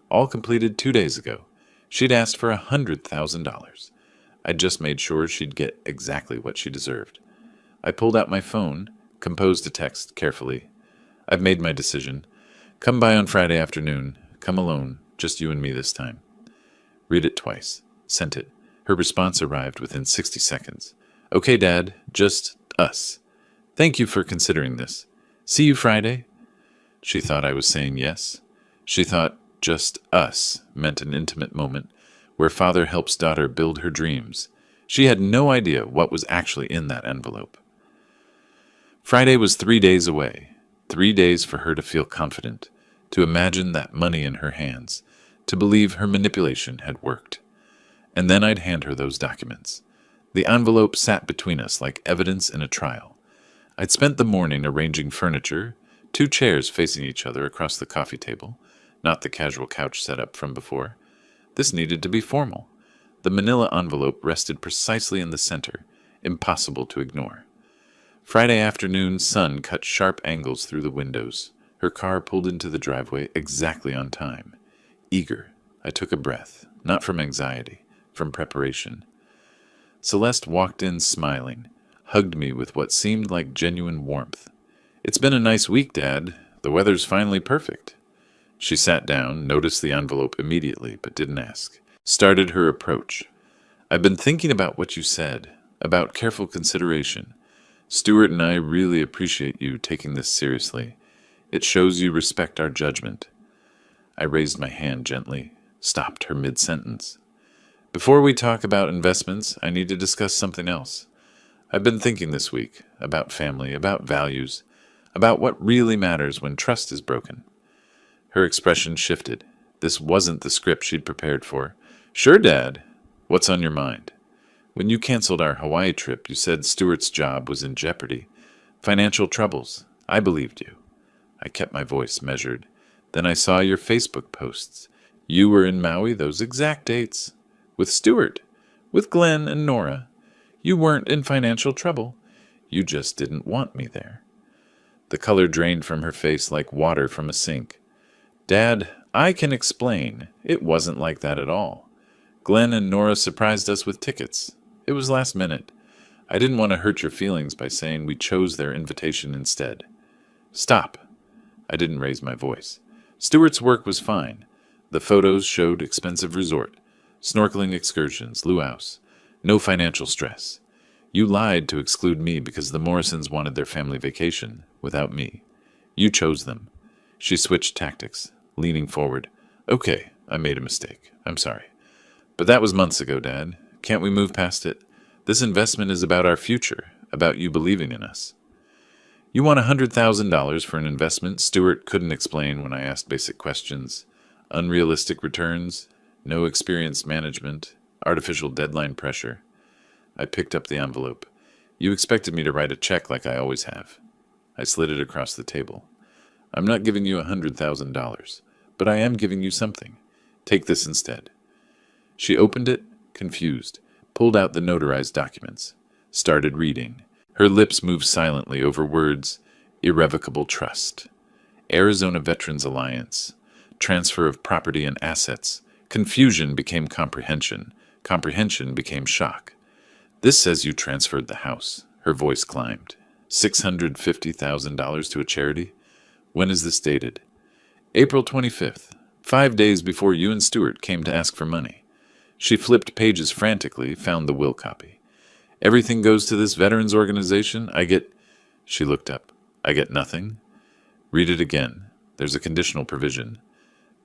All completed 2 days ago. She'd asked for $100,000. I'd just made sure she'd get exactly what she deserved. I pulled out my phone, composed a text carefully. I've made my decision. Come by on Friday afternoon. Come alone, just you and me this time. Read it twice. Sent it. Her response arrived within 60 seconds. Okay, Dad, just us. Thank you for considering this. See you Friday? She thought I was saying yes. She thought just us meant an intimate moment where father helps daughter build her dreams. She had no idea what was actually in that envelope. Friday was 3 days away. 3 days for her to feel confident, to imagine that money in her hands, to believe her manipulation had worked. And then I'd hand her those documents. The envelope sat between us like evidence in a trial. I'd spent the morning arranging furniture, 2 chairs facing each other across the coffee table, not the casual couch setup from before. This needed to be formal. The manila envelope rested precisely in the center, impossible to ignore. Friday afternoon sun cut sharp angles through the windows. Her car pulled into the driveway exactly on time. Eager, I took a breath, not from anxiety, from preparation. Celeste walked in smiling, hugged me with what seemed like genuine warmth. It's been a nice week, Dad. The weather's finally perfect. She sat down, noticed the envelope immediately, but didn't ask. Started her approach. I've been thinking about what you said, about careful consideration. Stuart and I really appreciate you taking this seriously. It shows you respect our judgment. I raised my hand gently, stopped her mid-sentence. Before we talk about investments, I need to discuss something else. I've been thinking this week about family, about values, about what really matters when trust is broken. Her expression shifted. This wasn't the script she'd prepared for. Sure, Dad. What's on your mind? When you canceled our Hawaii trip, you said Stuart's job was in jeopardy. Financial troubles. I believed you. I kept my voice measured. Then I saw your Facebook posts. You were in Maui those exact dates. With Stuart. With Glenn and Nora. You weren't in financial trouble. You just didn't want me there. The color drained from her face like water from a sink. Dad, I can explain. It wasn't like that at all. Glenn and Nora surprised us with tickets. It was last minute. I didn't want to hurt your feelings by saying we chose their invitation instead. Stop. I didn't raise my voice. Stuart's work was fine. The photos showed expensive resort, snorkeling excursions, luau's. No financial stress. You lied to exclude me because the Morrisons wanted their family vacation without me. You chose them. She switched tactics, leaning forward. Okay, I made a mistake. I'm sorry. But that was months ago, Dad. Can't we move past it? This investment is about our future, about you believing in us. You want $100,000 for an investment Stewart couldn't explain when I asked basic questions. Unrealistic returns, no experienced management, artificial deadline pressure. I picked up the envelope. You expected me to write a check like I always have. I slid it across the table. I'm not giving you $100,000, but I am giving you something. Take this instead. She opened it, confused, pulled out the notarized documents, started reading. Her lips moved silently over words: irrevocable trust, Arizona Veterans Alliance, transfer of property and assets. Confusion became comprehension. Comprehension became shock. This says you transferred the house. Her voice climbed. $650,000 to a charity? When is this dated? April 25th, 5 days before you and Stewart came to ask for money. She flipped pages frantically, found the will copy. Everything goes to this veterans organization. She looked up. I get nothing? Read it again. There's a conditional provision.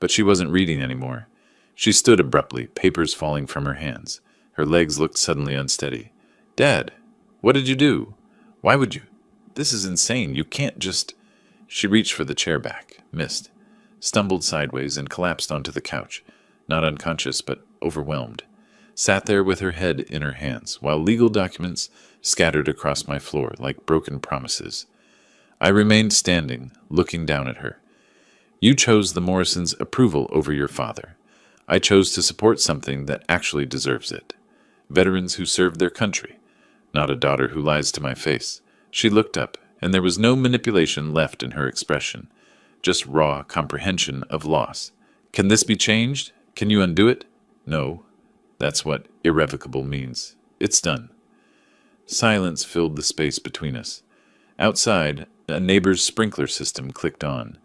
But she wasn't reading anymore. She stood abruptly, papers falling from her hands. Her legs looked suddenly unsteady. Dad, what did you do? Why would you? This is insane. You can't just... She reached for the chair back, missed, stumbled sideways and collapsed onto the couch, not unconscious but overwhelmed. Sat there with her head in her hands, while legal documents scattered across my floor like broken promises. I remained standing, looking down at her. You chose the Morrisons' approval over your father. I chose to support something that actually deserves it. Veterans who served their country, not a daughter who lies to my face. She looked up, and there was no manipulation left in her expression, just raw comprehension of loss. Can this be changed? Can you undo it? No. That's what irrevocable means. It's done. Silence filled the space between us. Outside, a neighbor's sprinkler system clicked on,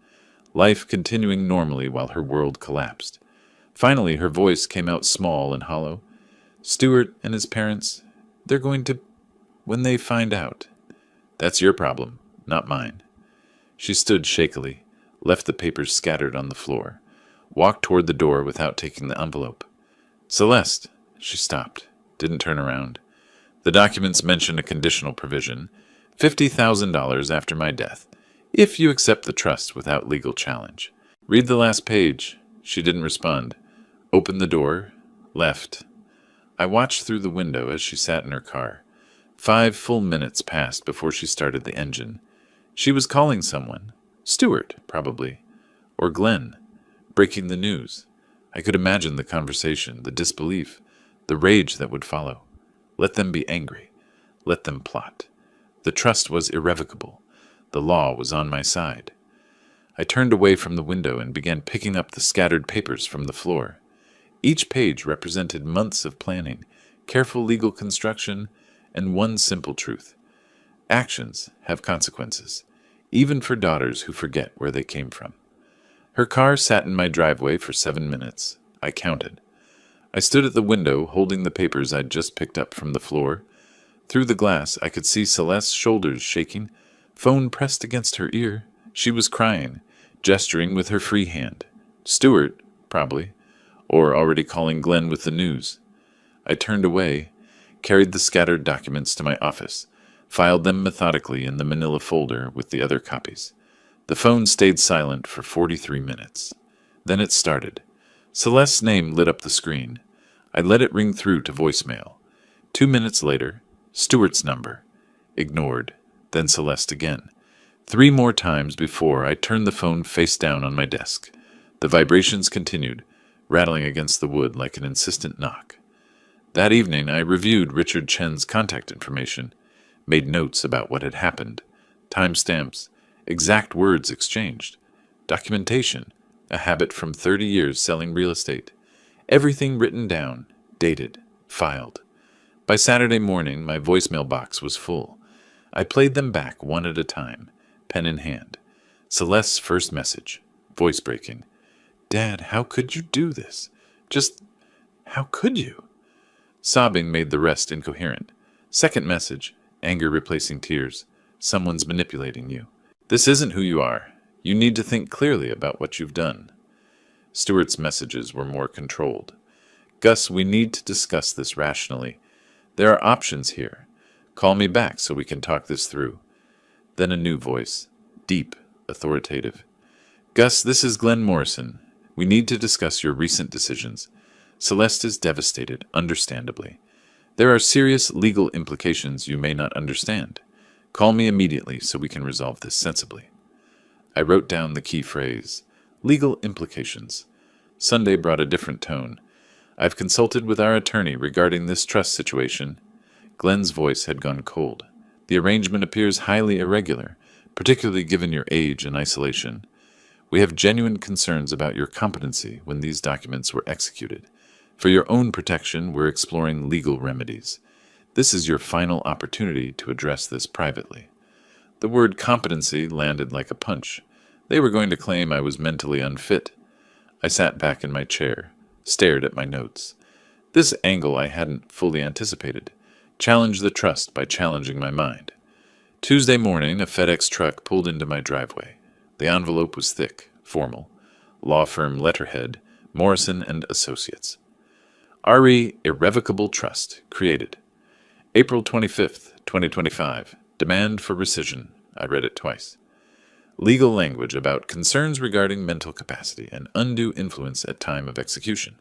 life continuing normally while her world collapsed. Finally, her voice came out small and hollow. Stewart and his parents, they're going to... when they find out. That's your problem, not mine. She stood shakily, left the papers scattered on the floor, walked toward the door without taking the envelope. Celeste, she stopped, didn't turn around. The documents mention a conditional provision, $50,000 after my death, if you accept the trust without legal challenge. Read the last page. She didn't respond. Opened the door, left. I watched through the window as she sat in her car. 5 full minutes passed before she started the engine. She was calling someone. Stewart, probably. Or Glenn. Breaking the news. I could imagine the conversation, the disbelief, the rage that would follow. Let them be angry. Let them plot. The trust was irrevocable. The law was on my side. I turned away from the window and began picking up the scattered papers from the floor. Each page represented months of planning, careful legal construction, and one simple truth. Actions have consequences, even for daughters who forget where they came from. Her car sat in my driveway for 7 minutes. I counted. I stood at the window, holding the papers I'd just picked up from the floor. Through the glass, I could see Celeste's shoulders shaking, phone pressed against her ear. She was crying, gesturing with her free hand. Stewart, probably, or already calling Glenn with the news. I turned away, carried the scattered documents to my office, filed them methodically in the manila folder with the other copies. The phone stayed silent for 43 minutes. Then it started. Celeste's name lit up the screen. I let it ring through to voicemail. 2 minutes later, Stewart's number. Ignored. Then Celeste again. 3 more times before I turned the phone face down on my desk. The vibrations continued, rattling against the wood like an insistent knock. That evening, I reviewed Richard Chen's contact information, made notes about what had happened, timestamps, exact words exchanged, documentation, a habit from 30 years selling real estate. Everything written down, dated, filed. By Saturday morning, my voicemail box was full. I played them back one at a time, pen in hand. Celeste's first message, voice breaking. Dad, how could you do this? Just, how could you? Sobbing made the rest incoherent. Second message, anger replacing tears. Someone's manipulating you. This isn't who you are. You need to think clearly about what you've done. Stewart's messages were more controlled. Gus, we need to discuss this rationally. There are options here. Call me back so we can talk this through. Then a new voice, deep, authoritative. Gus, this is Glenn Morrison. We need to discuss your recent decisions. Celeste is devastated, understandably. There are serious legal implications you may not understand. Call me immediately so we can resolve this sensibly. I wrote down the key phrase, legal implications. Sunday brought a different tone. I've consulted with our attorney regarding this trust situation. Glenn's voice had gone cold. The arrangement appears highly irregular, particularly given your age and isolation. We have genuine concerns about your competency when these documents were executed. For your own protection, we're exploring legal remedies. This is your final opportunity to address this privately. The word competency landed like a punch. They were going to claim I was mentally unfit. I sat back in my chair, stared at my notes. This angle I hadn't fully anticipated. Challenge the trust by challenging my mind. Tuesday morning, a FedEx truck pulled into my driveway. The envelope was thick, formal. Law firm letterhead, Morrison and Associates. RE Irrevocable Trust, created. April 25th, 2025. Demand for rescission. I read it twice. Legal language about concerns regarding mental capacity and undue influence at time of execution.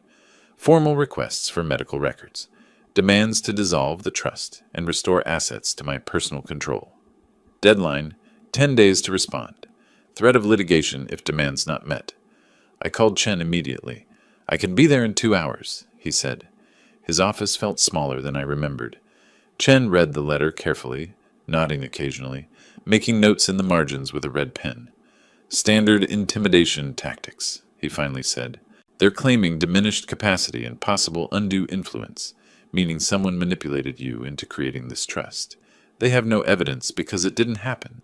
Formal requests for medical records. Demands to dissolve the trust and restore assets to my personal control. Deadline, 10 days to respond. Threat of litigation if demands not met. I called Chen immediately. I can be there in 2 hours, he said. His office felt smaller than I remembered. Chen read the letter carefully, nodding occasionally, making notes in the margins with a red pen. Standard intimidation tactics, he finally said. They're claiming diminished capacity and possible undue influence, meaning someone manipulated you into creating this trust. They have no evidence because it didn't happen,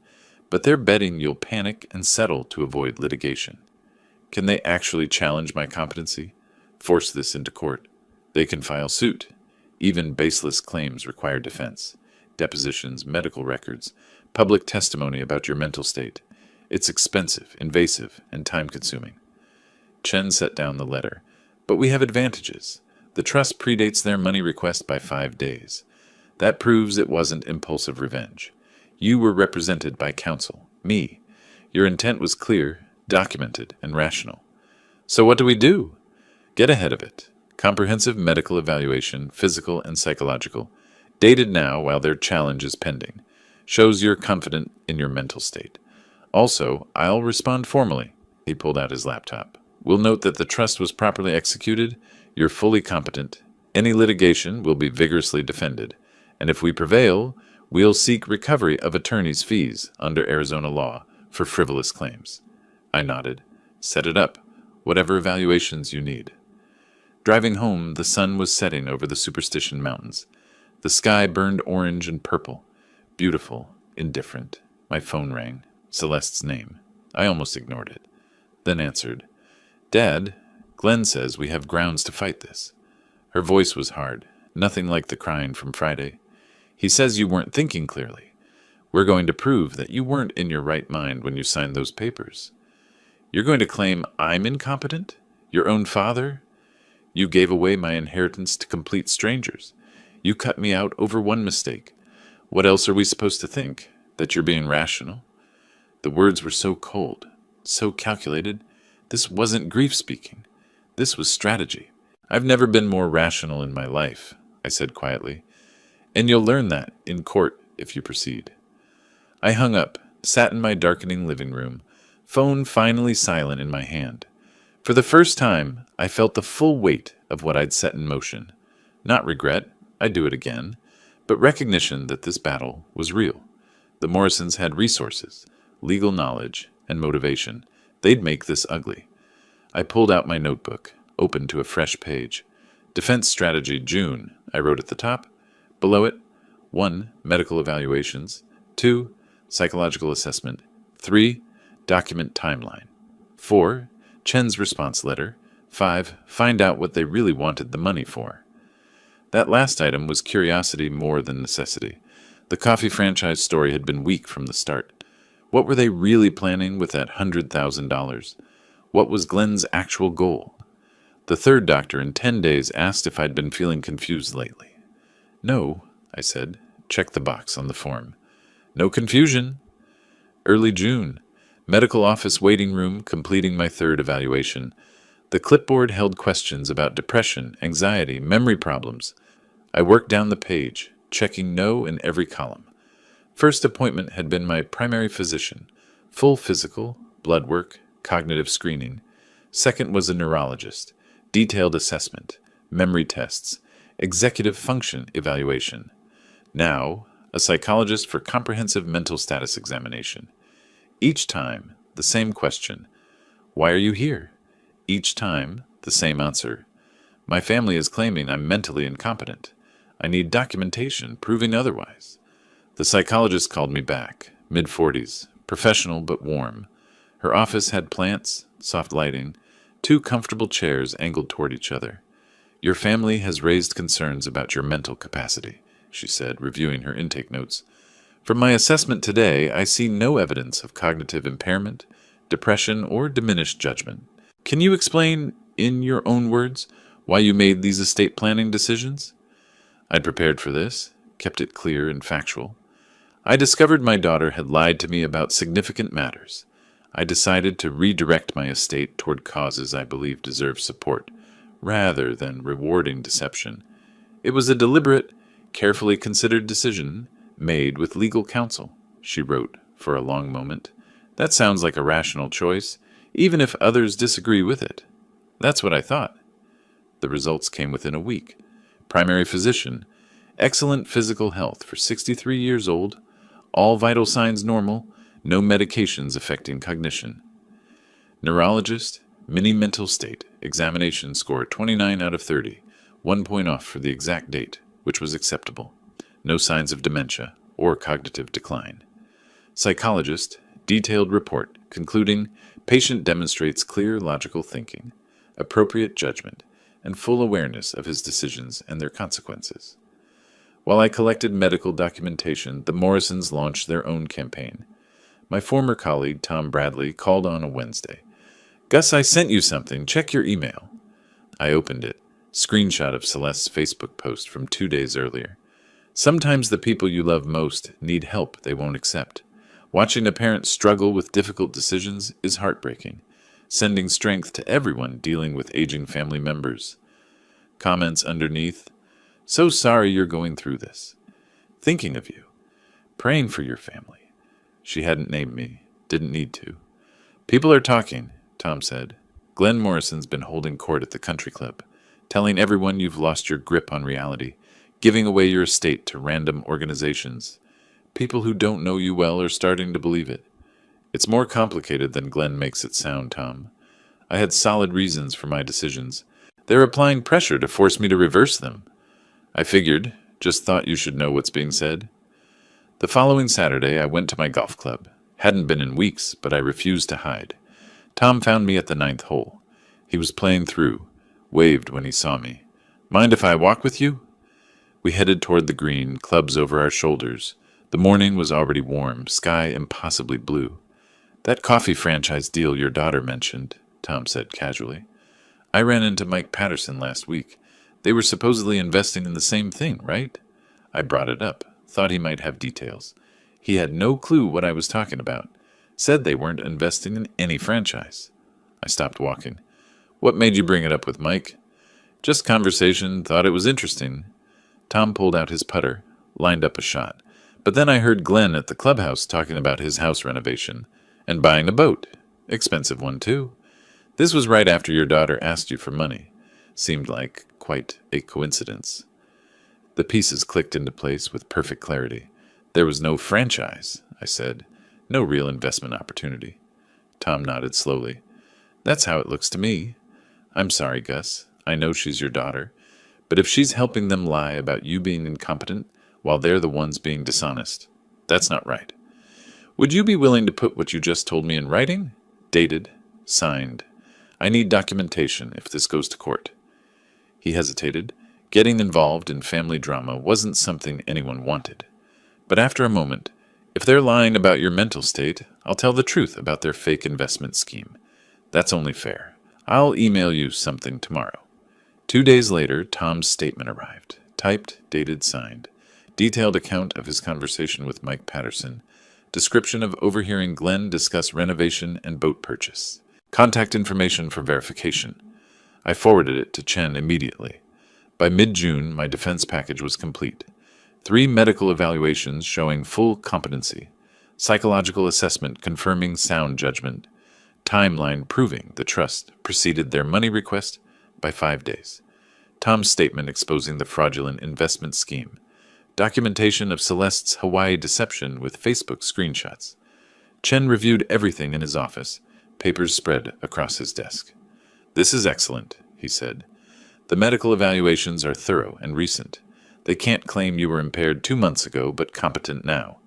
but they're betting you'll panic and settle to avoid litigation. Can they actually challenge my competency? Force this into court? They can file suit. Even baseless claims require defense. Depositions, medical records, public testimony about your mental state. It's expensive, invasive, and time-consuming. Chen set down the letter. But we have advantages. The trust predates their money request by 5 days. That proves it wasn't impulsive revenge. You were represented by counsel, me. Your intent was clear, documented, and rational. So what do we do? Get ahead of it. Comprehensive medical evaluation, physical and psychological, dated now while their challenge is pending. Shows you're confident in your mental state. Also, I'll respond formally. He pulled out his laptop. We'll note that the trust was properly executed. You're fully competent. Any litigation will be vigorously defended. And if we prevail, we'll seek recovery of attorney's fees under Arizona law for frivolous claims. I nodded. Set it up. Whatever evaluations you need. Driving home, the sun was setting over the Superstition Mountains. The sky burned orange and purple. Beautiful, indifferent. My phone rang. Celeste's name. I almost ignored it. Then answered. Dad, Glenn says we have grounds to fight this. Her voice was hard, nothing like the crying from Friday. He says you weren't thinking clearly. We're going to prove that you weren't in your right mind when you signed those papers. You're going to claim I'm incompetent? Your own father? You gave away my inheritance to complete strangers. You cut me out over one mistake. What else are we supposed to think? That you're being rational? The words were so cold, so calculated. This wasn't grief speaking. This was strategy. I've never been more rational in my life, I said quietly. And you'll learn that in court if you proceed. I hung up, sat in my darkening living room, phone finally silent in my hand. For the first time, I felt the full weight of what I'd set in motion. Not regret, I'd do it again, but recognition that this battle was real. The Morrisons had resources, legal knowledge, and motivation. They'd make this ugly. I pulled out my notebook, opened to a fresh page. Defense strategy June, I wrote at the top. Below it, 1. Medical evaluations. 2. Psychological assessment. 3. Document timeline. 4. Chen's response letter. 5. Find out what they really wanted the money for. That last item was curiosity more than necessity. The coffee franchise story had been weak from the start. What were they really planning with that $100,000? What was Glenn's actual goal? The third doctor in 10 days asked if I'd been feeling confused lately. No, I said. Check the box on the form. No confusion. Early June. Medical office waiting room, completing my third evaluation. The clipboard held questions about depression, anxiety, memory problems. I worked down the page, checking no in every column. First appointment had been my primary physician. Full physical, blood work, cognitive screening. Second was a neurologist. Detailed assessment, memory tests, executive function evaluation. Now, a psychologist for comprehensive mental status examination. Each time, the same question. Why are you here? Each time, the same answer. My family is claiming I'm mentally incompetent. I need documentation proving otherwise. The psychologist called me back, mid-40s, professional but warm. Her office had plants, soft lighting, 2 comfortable chairs angled toward each other. Your family has raised concerns about your mental capacity, she said, reviewing her intake notes. From my assessment today, I see no evidence of cognitive impairment, depression, or diminished judgment. Can you explain, in your own words, why you made these estate planning decisions? I'd prepared for this, kept it clear and factual. I discovered my daughter had lied to me about significant matters. I decided to redirect my estate toward causes I believe deserve support, rather than rewarding deception. It was a deliberate, carefully considered decision made with legal counsel, she wrote for a long moment. That sounds like a rational choice, even if others disagree with it. That's what I thought. The results came within a week. Primary physician, excellent physical health for 63 years old, all vital signs normal, no medications affecting cognition. Neurologist, mini mental state, examination score 29 out of 30, 1 point off for the exact date, which was acceptable. No signs of dementia or cognitive decline. Psychologist, detailed report, concluding patient demonstrates clear logical thinking, appropriate judgment, and full awareness of his decisions and their consequences. While I collected medical documentation, the Morrisons launched their own campaign. My former colleague, Tom Bradley, called on a Wednesday. Gus, I sent you something. Check your email. I opened it. Screenshot of Celeste's Facebook post from 2 days earlier. Sometimes the people you love most need help they won't accept. Watching a parent struggle with difficult decisions is heartbreaking, sending strength to everyone dealing with aging family members. Comments underneath. So sorry you're going through this. Thinking of you. Praying for your family. She hadn't named me. Didn't need to. People are talking, Tom said. Glenn Morrison's been holding court at the country club, telling everyone you've lost your grip on reality, giving away your estate to random organizations. People who don't know you well are starting to believe it. It's more complicated than Glenn makes it sound, Tom. I had solid reasons for my decisions. They're applying pressure to force me to reverse them. I figured, just thought you should know what's being said. The following Saturday, I went to my golf club. Hadn't been in weeks, but I refused to hide. Tom found me at the 9th hole. He was playing through, waved when he saw me. Mind if I walk with you? We headed toward the green, clubs over our shoulders. The morning was already warm, sky impossibly blue. That coffee franchise deal your daughter mentioned, Tom said casually. I ran into Mike Patterson last week. They were supposedly investing in the same thing, right? I brought it up. Thought he might have details. He had no clue what I was talking about. Said they weren't investing in any franchise. I stopped walking. What made you bring it up with Mike? Just conversation, thought it was interesting. Tom pulled out his putter, lined up a shot. But then I heard Glenn at the clubhouse talking about his house renovation. And buying a boat. Expensive one, too. This was right after your daughter asked you for money. Seemed like quite a coincidence. The pieces clicked into place with perfect clarity. There was no franchise, I said. No real investment opportunity. Tom nodded slowly. That's how it looks to me. I'm sorry, Gus. I know she's your daughter. But if she's helping them lie about you being incompetent while they're the ones being dishonest, that's not right. Would you be willing to put what you just told me in writing? Dated. Signed. I need documentation if this goes to court. He hesitated, Getting involved in family drama wasn't something anyone wanted. But after a moment, if they're lying about your mental state, I'll tell the truth about their fake investment scheme. That's only fair. I'll email you something tomorrow. 2 days later, Tom's statement arrived. Typed, dated, signed. Detailed account of his conversation with Mike Patterson. Description of overhearing Glenn discuss renovation and boat purchase. Contact information for verification. I forwarded it to Chen immediately. By mid-June, my defense package was complete. 3 medical evaluations showing full competency. Psychological assessment confirming sound judgment. Timeline proving the trust preceded their money request by 5 days. Tom's statement exposing the fraudulent investment scheme. Documentation of Celeste's Hawaii deception with Facebook screenshots. Chen reviewed everything in his office, papers spread across his desk. "This is excellent," he said. "The medical evaluations are thorough and recent. They can't claim you were impaired 2 months ago, but competent now.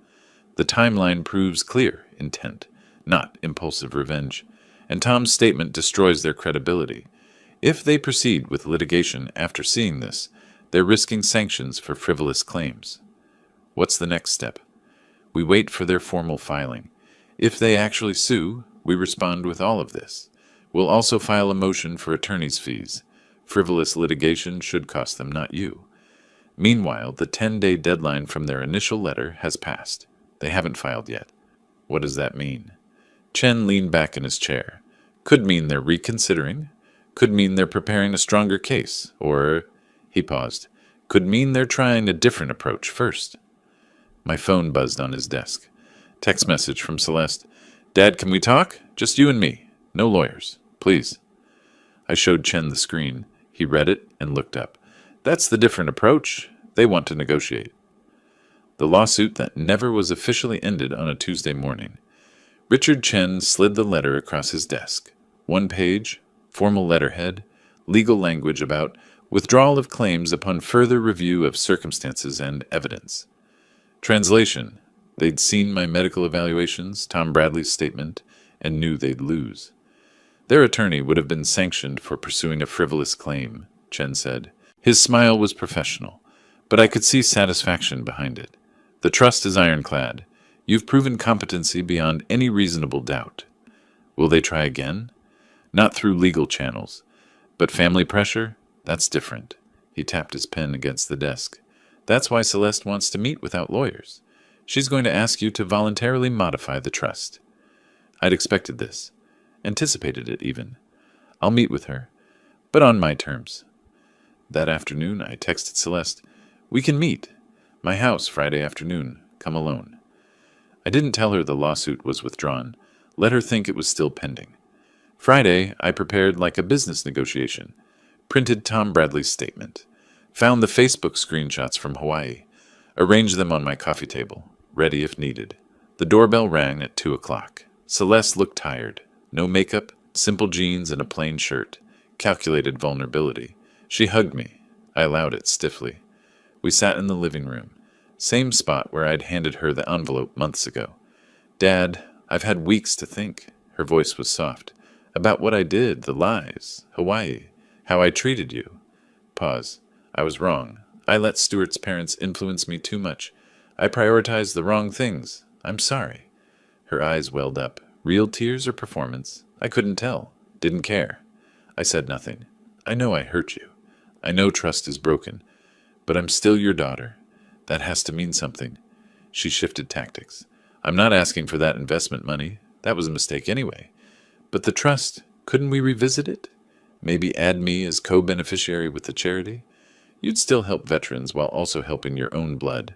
The timeline proves clear intent, not impulsive revenge, and Tom's statement destroys their credibility. If they proceed with litigation after seeing this, they're risking sanctions for frivolous claims. What's the next step? We wait for their formal filing. If they actually sue, we respond with all of this. We'll also file a motion for attorney's fees. Frivolous litigation should cost them, not you. Meanwhile, the 10-day deadline from their initial letter has passed. They haven't filed yet. What does that mean?" Chen leaned back in his chair. "Could mean they're reconsidering. Could mean they're preparing a stronger case. Or," he paused, "could mean they're trying a different approach first." My phone buzzed on his desk. Text message from Celeste. "Dad, can we talk? Just you and me. No lawyers. Please." I showed Chen the screen. He read it and looked up. "That's the different approach. They want to negotiate." The lawsuit that never was officially ended on a Tuesday morning. Richard Chen slid the letter across his desk. 1 page, formal letterhead, legal language about withdrawal of claims upon further review of circumstances and evidence. Translation: they'd seen my medical evaluations, Tom Bradley's statement, and knew they'd lose. Their attorney would have been sanctioned for pursuing a frivolous claim, Chen said. His smile was professional, but I could see satisfaction behind it. The trust is ironclad. You've proven competency beyond any reasonable doubt. Will they try again? Not through legal channels. But family pressure? That's different. He tapped his pen against the desk. That's why Celeste wants to meet without lawyers. She's going to ask you to voluntarily modify the trust. I'd expected this. Anticipated it, even. I'll meet with her, but on my terms. That afternoon, I texted Celeste, "We can meet. My house Friday afternoon. Come alone." I didn't tell her the lawsuit was withdrawn. Let her think it was still pending. Friday, I prepared like a business negotiation. Printed Tom Bradley's statement. Found the Facebook screenshots from Hawaii. Arranged them on my coffee table, ready if needed. The doorbell rang at 2 o'clock. Celeste looked tired. No makeup, simple jeans, and a plain shirt. Calculated vulnerability. She hugged me. I allowed it stiffly. We sat in the living room. Same spot where I'd handed her the envelope months ago. "Dad, I've had weeks to think." Her voice was soft. "About what I did, the lies, Hawaii, how I treated you." Pause. "I was wrong. I let Stuart's parents influence me too much. I prioritized the wrong things. I'm sorry." Her eyes welled up. Real tears or performance? I couldn't tell. Didn't care. I said nothing. "I know I hurt you. I know trust is broken. But I'm still your daughter. That has to mean something." She shifted tactics. "I'm not asking for that investment money. That was a mistake anyway. But the trust, couldn't we revisit it? Maybe add me as co-beneficiary with the charity? You'd still help veterans while also helping your own blood."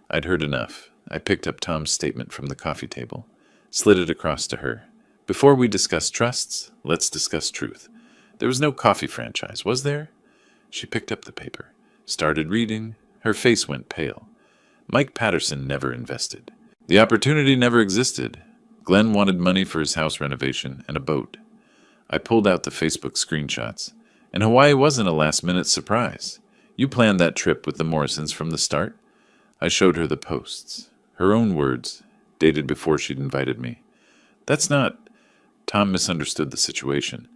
I'd heard enough. I picked up Tom's statement from the coffee table. Slid it across to her. "Before we discuss trusts, let's discuss truth. There was no coffee franchise, was there?" She picked up the paper. Started reading. Her face went pale. "Mike Patterson never invested. The opportunity never existed. Glenn wanted money for his house renovation and a boat." I pulled out the Facebook screenshots. "And Hawaii wasn't a last-minute surprise. You planned that trip with the Morrisons from the start." I showed her the posts. Her own words, dated before she'd invited me. "That's not—" Tom misunderstood the situation.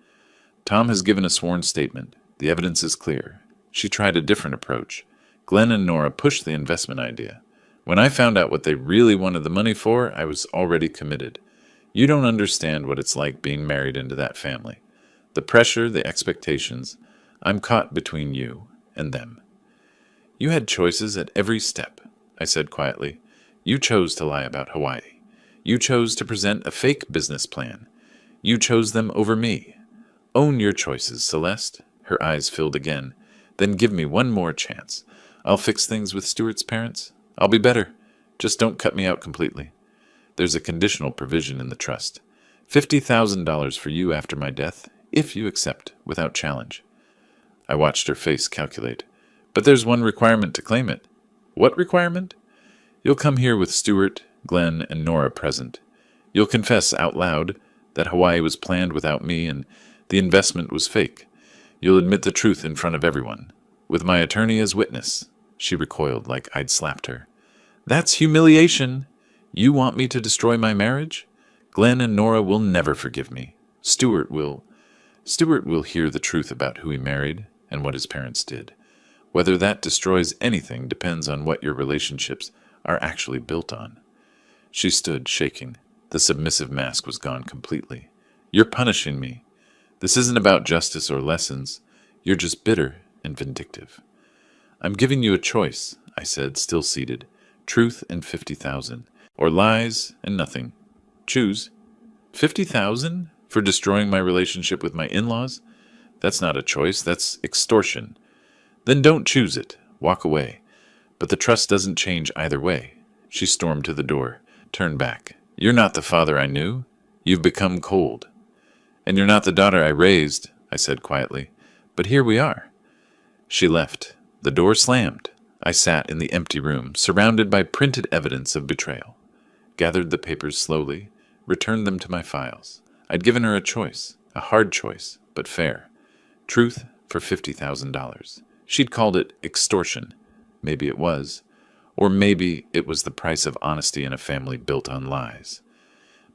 "Tom has given a sworn statement. The evidence is clear. She tried a different approach. Glenn and Nora pushed the investment idea. When I found out what they really wanted the money for, I was already committed. You don't understand what it's like being married into that family. The pressure, the expectations. I'm caught between you and them. You had choices at every step, I said quietly. You chose to lie about Hawaii. You chose to present a fake business plan. You chose them over me. Own your choices, Celeste. Her eyes filled again. Then give me one more chance. I'll fix things with Stuart's parents. I'll be better. Just don't cut me out completely. There's a conditional provision in the trust. $50,000 for you after my death, if you accept without challenge. I watched her face calculate. But there's one requirement to claim it. What requirement? You'll come here with Stuart, Glenn, and Nora present. You'll confess out loud that Hawaii was planned without me and the investment was fake. You'll admit the truth in front of everyone. With my attorney as witness. She recoiled like I'd slapped her. That's humiliation. You want me to destroy my marriage? Glenn and Nora will never forgive me. Stuart will hear the truth about who he married and what his parents did. Whether that destroys anything depends on what your relationships are actually built on. She stood, shaking. The submissive mask was gone completely. You're punishing me. This isn't about justice or lessons. You're just bitter and vindictive. I'm giving you a choice, I said, still seated. Truth and 50,000, or lies and nothing. Choose. 50,000 for destroying my relationship with my in-laws? That's not a choice, that's extortion. Then don't choose it. Walk away. But the trust doesn't change either way. She stormed to the door, turned back. You're not the father I knew. You've become cold. And you're not the daughter I raised, I said quietly. But here we are. She left. The door slammed. I sat in the empty room, surrounded by printed evidence of betrayal. Gathered the papers slowly, returned them to my files. I'd given her a choice, a hard choice, but fair. Truth for $50,000. She'd called it extortion. Maybe it was. Or maybe it was the price of honesty in a family built on lies.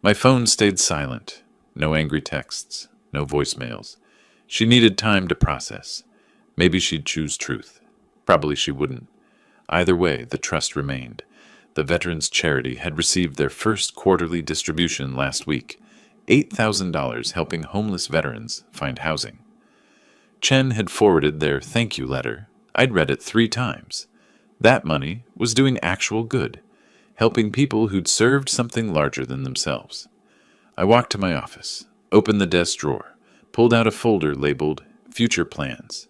My phone stayed silent. No angry texts, no voicemails. She needed time to process. Maybe she'd choose truth. Probably she wouldn't. Either way, the trust remained. The Veterans Charity had received their first quarterly distribution last week, $8,000 helping homeless veterans find housing. Chen had forwarded their thank you letter. I'd read it 3 times. That money was doing actual good, helping people who'd served something larger than themselves. I walked to my office, opened the desk drawer, pulled out a folder labeled Future Plans.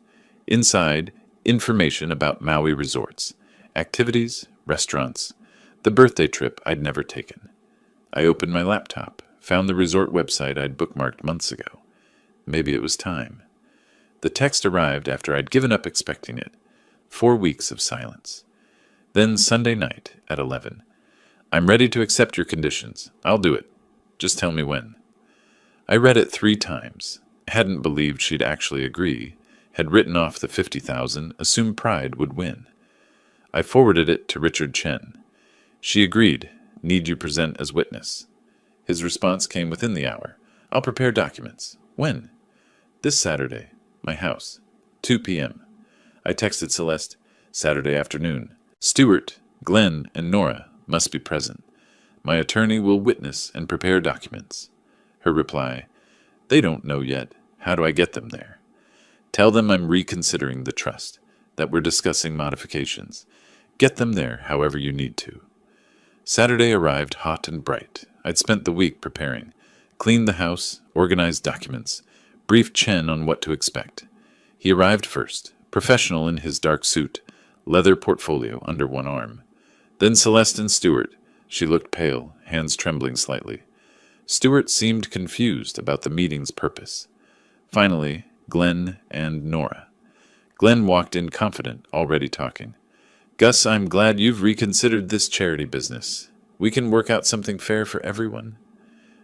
Inside, information about Maui resorts, activities, restaurants, the birthday trip I'd never taken. I opened my laptop, found the resort website I'd bookmarked months ago. Maybe it was time. The text arrived after I'd given up expecting it. 4 weeks of silence. Then Sunday night at 11. I'm ready to accept your conditions. I'll do it. Just tell me when. I read it 3 times. Hadn't believed she'd actually agree. Had written off the 50,000, assumed pride would win. I forwarded it to Richard Chen. She agreed. Need you present as witness. His response came within the hour. I'll prepare documents. When? This Saturday. My house. 2 p.m. I texted Celeste. Saturday afternoon. Stuart, Glenn, and Nora must be present. My attorney will witness and prepare documents. Her reply. They don't know yet. How do I get them there? Tell them I'm reconsidering the trust, that we're discussing modifications. Get them there however you need to. Saturday arrived hot and bright. I'd spent the week preparing. Cleaned the house, organized documents, briefed Chen on what to expect. He arrived first, professional in his dark suit, leather portfolio under one arm. Then Celeste and Stuart. She looked pale, hands trembling slightly. Stuart seemed confused about the meeting's purpose. Finally, Glenn and Nora. Glenn walked in confident, already talking. Gus, I'm glad you've reconsidered this charity business. We can work out something fair for everyone.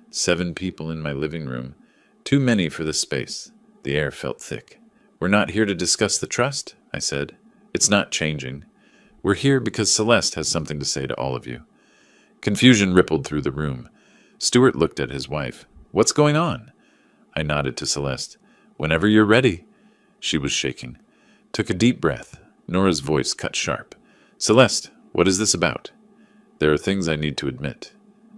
7 people in my living room. Too many for the space. The air felt thick. We're not here to discuss the trust, I said. It's not changing. We're here because Celeste has something to say to all of you. Confusion rippled through the room. Stuart looked at his wife. What's going on? I nodded to Celeste. Whenever you're ready. She was shaking. Took a deep breath. Nora's voice cut sharp. Celeste, what is this about? There are things I need to admit.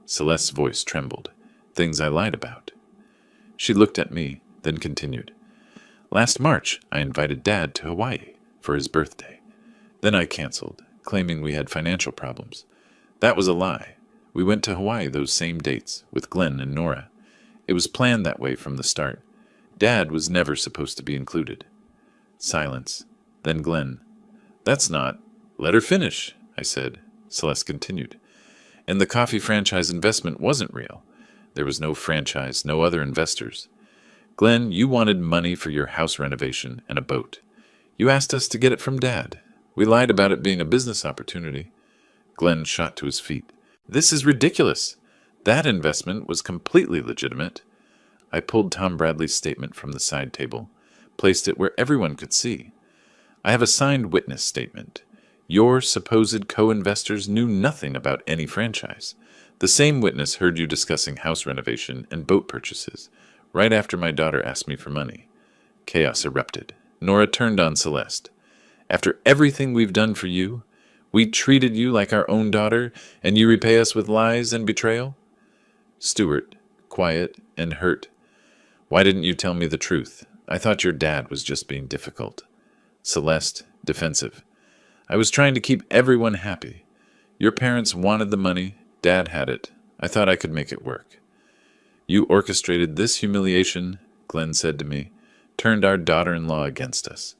Celeste's voice trembled. Things I lied about. She looked at me, then continued. Last March, I invited Dad to Hawaii for his birthday. Then I canceled, claiming we had financial problems. That was a lie. We went to Hawaii those same dates, with Glenn and Nora. It was planned that way from the start. Dad was never supposed to be included. Silence. Then Glenn. That's not. Let her finish, I said. Celeste continued. And the coffee franchise investment wasn't real. There was no franchise, no other investors. Glenn, you wanted money for your house renovation and a boat. You asked us to get it from Dad. We lied about it being a business opportunity. Glenn shot to his feet. This is ridiculous. That investment was completely legitimate. I pulled Tom Bradley's statement from the side table, placed it where everyone could see. I have a signed witness statement. Your supposed co-investors knew nothing about any franchise. The same witness heard you discussing house renovation and boat purchases, right after my daughter asked me for money. Chaos erupted. Nora turned on Celeste. After everything we've done for you, we treated you like our own daughter, and you repay us with lies and betrayal? Stuart, quiet and hurt. Why didn't you tell me the truth? I thought your dad was just being difficult. Celeste, defensive. I was trying to keep everyone happy. Your parents wanted the money. Dad had it. I thought I could make it work. You orchestrated this humiliation, Glenn said to me, turned our daughter-in-law against us.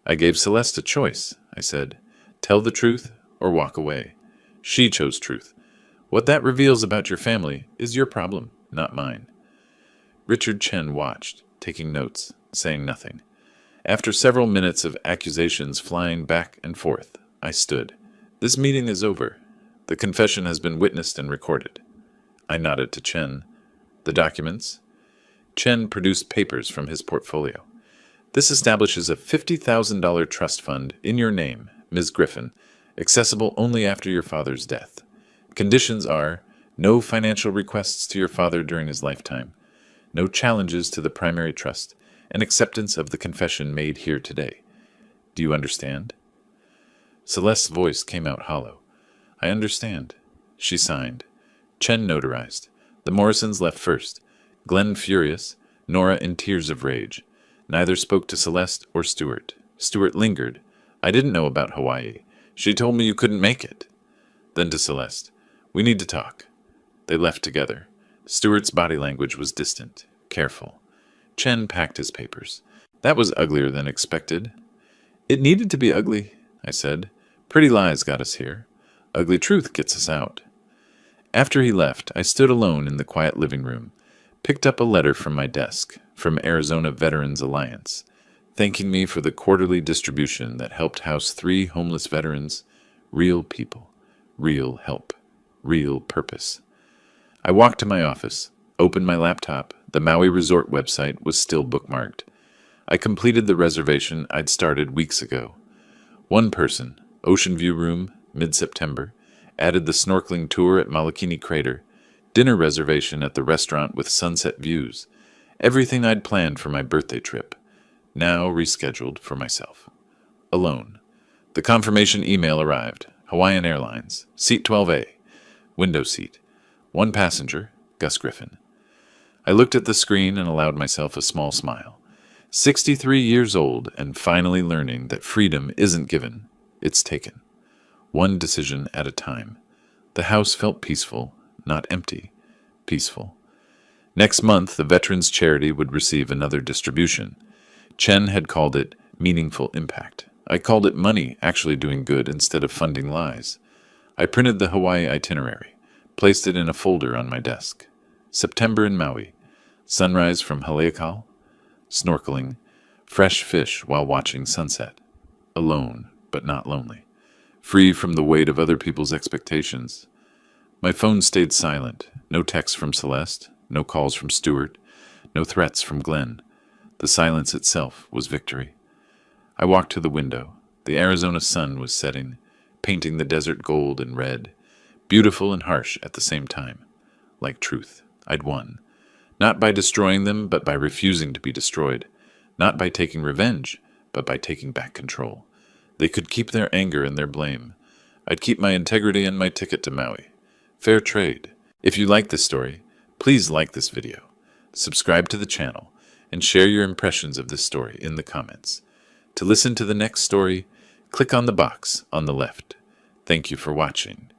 I gave Celeste a choice, I said. Tell the truth or walk away. She chose truth. What that reveals about your family is your problem, not mine. Richard Chen watched, taking notes, saying nothing. After several minutes of accusations flying back and forth, I stood. This meeting is over. The confession has been witnessed and recorded. I nodded to Chen. The documents? Chen produced papers from his portfolio. This establishes a $50,000 trust fund in your name, Ms. Griffin, accessible only after your father's death. Conditions are no financial requests to your father during his lifetime, no challenges to the primary trust, and acceptance of the confession made here today. Do you understand? Celeste's voice came out hollow. I understand. She signed. Chen notarized. The Morrisons left first. Glenn furious, Nora in tears of rage. Neither spoke to Celeste or Stuart. Stuart lingered. I didn't know about Hawaii. She told me you couldn't make it. Then to Celeste. We need to talk. They left together. Stuart's body language was distant, careful. Chen packed his papers. That was uglier than expected. It needed to be ugly, I said. Pretty lies got us here. Ugly truth gets us out. After he left, I stood alone in the quiet living room, picked up a letter from my desk, from Arizona Veterans Alliance, thanking me for the quarterly distribution that helped house 3 homeless veterans, real people, real help, real purpose. I walked to my office, opened my laptop. The Maui Resort website was still bookmarked. I completed the reservation I'd started weeks ago. One person, Ocean View Room, mid-September, added the snorkeling tour at Malakini Crater, dinner reservation at the restaurant with sunset views, everything I'd planned for my birthday trip, now rescheduled for myself. Alone. The confirmation email arrived. Hawaiian Airlines, seat 12A, window seat. 1 passenger, Gus Griffin. I looked at the screen and allowed myself a small smile. 63 years old and finally learning that freedom isn't given, it's taken. One decision at a time. The house felt peaceful, not empty, peaceful. Next month, the Veterans Charity would receive another distribution. Chen had called it meaningful impact. I called it money actually doing good instead of funding lies. I printed the Hawaii itinerary, placed it in a folder on my desk. September in Maui. Sunrise from Haleakala. Snorkeling. Fresh fish while watching sunset. Alone, but not lonely. Free from the weight of other people's expectations. My phone stayed silent. No texts from Celeste. No calls from Stuart. No threats from Glenn. The silence itself was victory. I walked to the window. The Arizona sun was setting, painting the desert gold and red, beautiful and harsh at the same time. Like truth, I'd won. Not by destroying them, but by refusing to be destroyed. Not by taking revenge, but by taking back control. They could keep their anger and their blame. I'd keep my integrity and my ticket to Maui. Fair trade. If you like this story, please like this video, subscribe to the channel, and share your impressions of this story in the comments. To listen to the next story, click on the box on the left. Thank you for watching.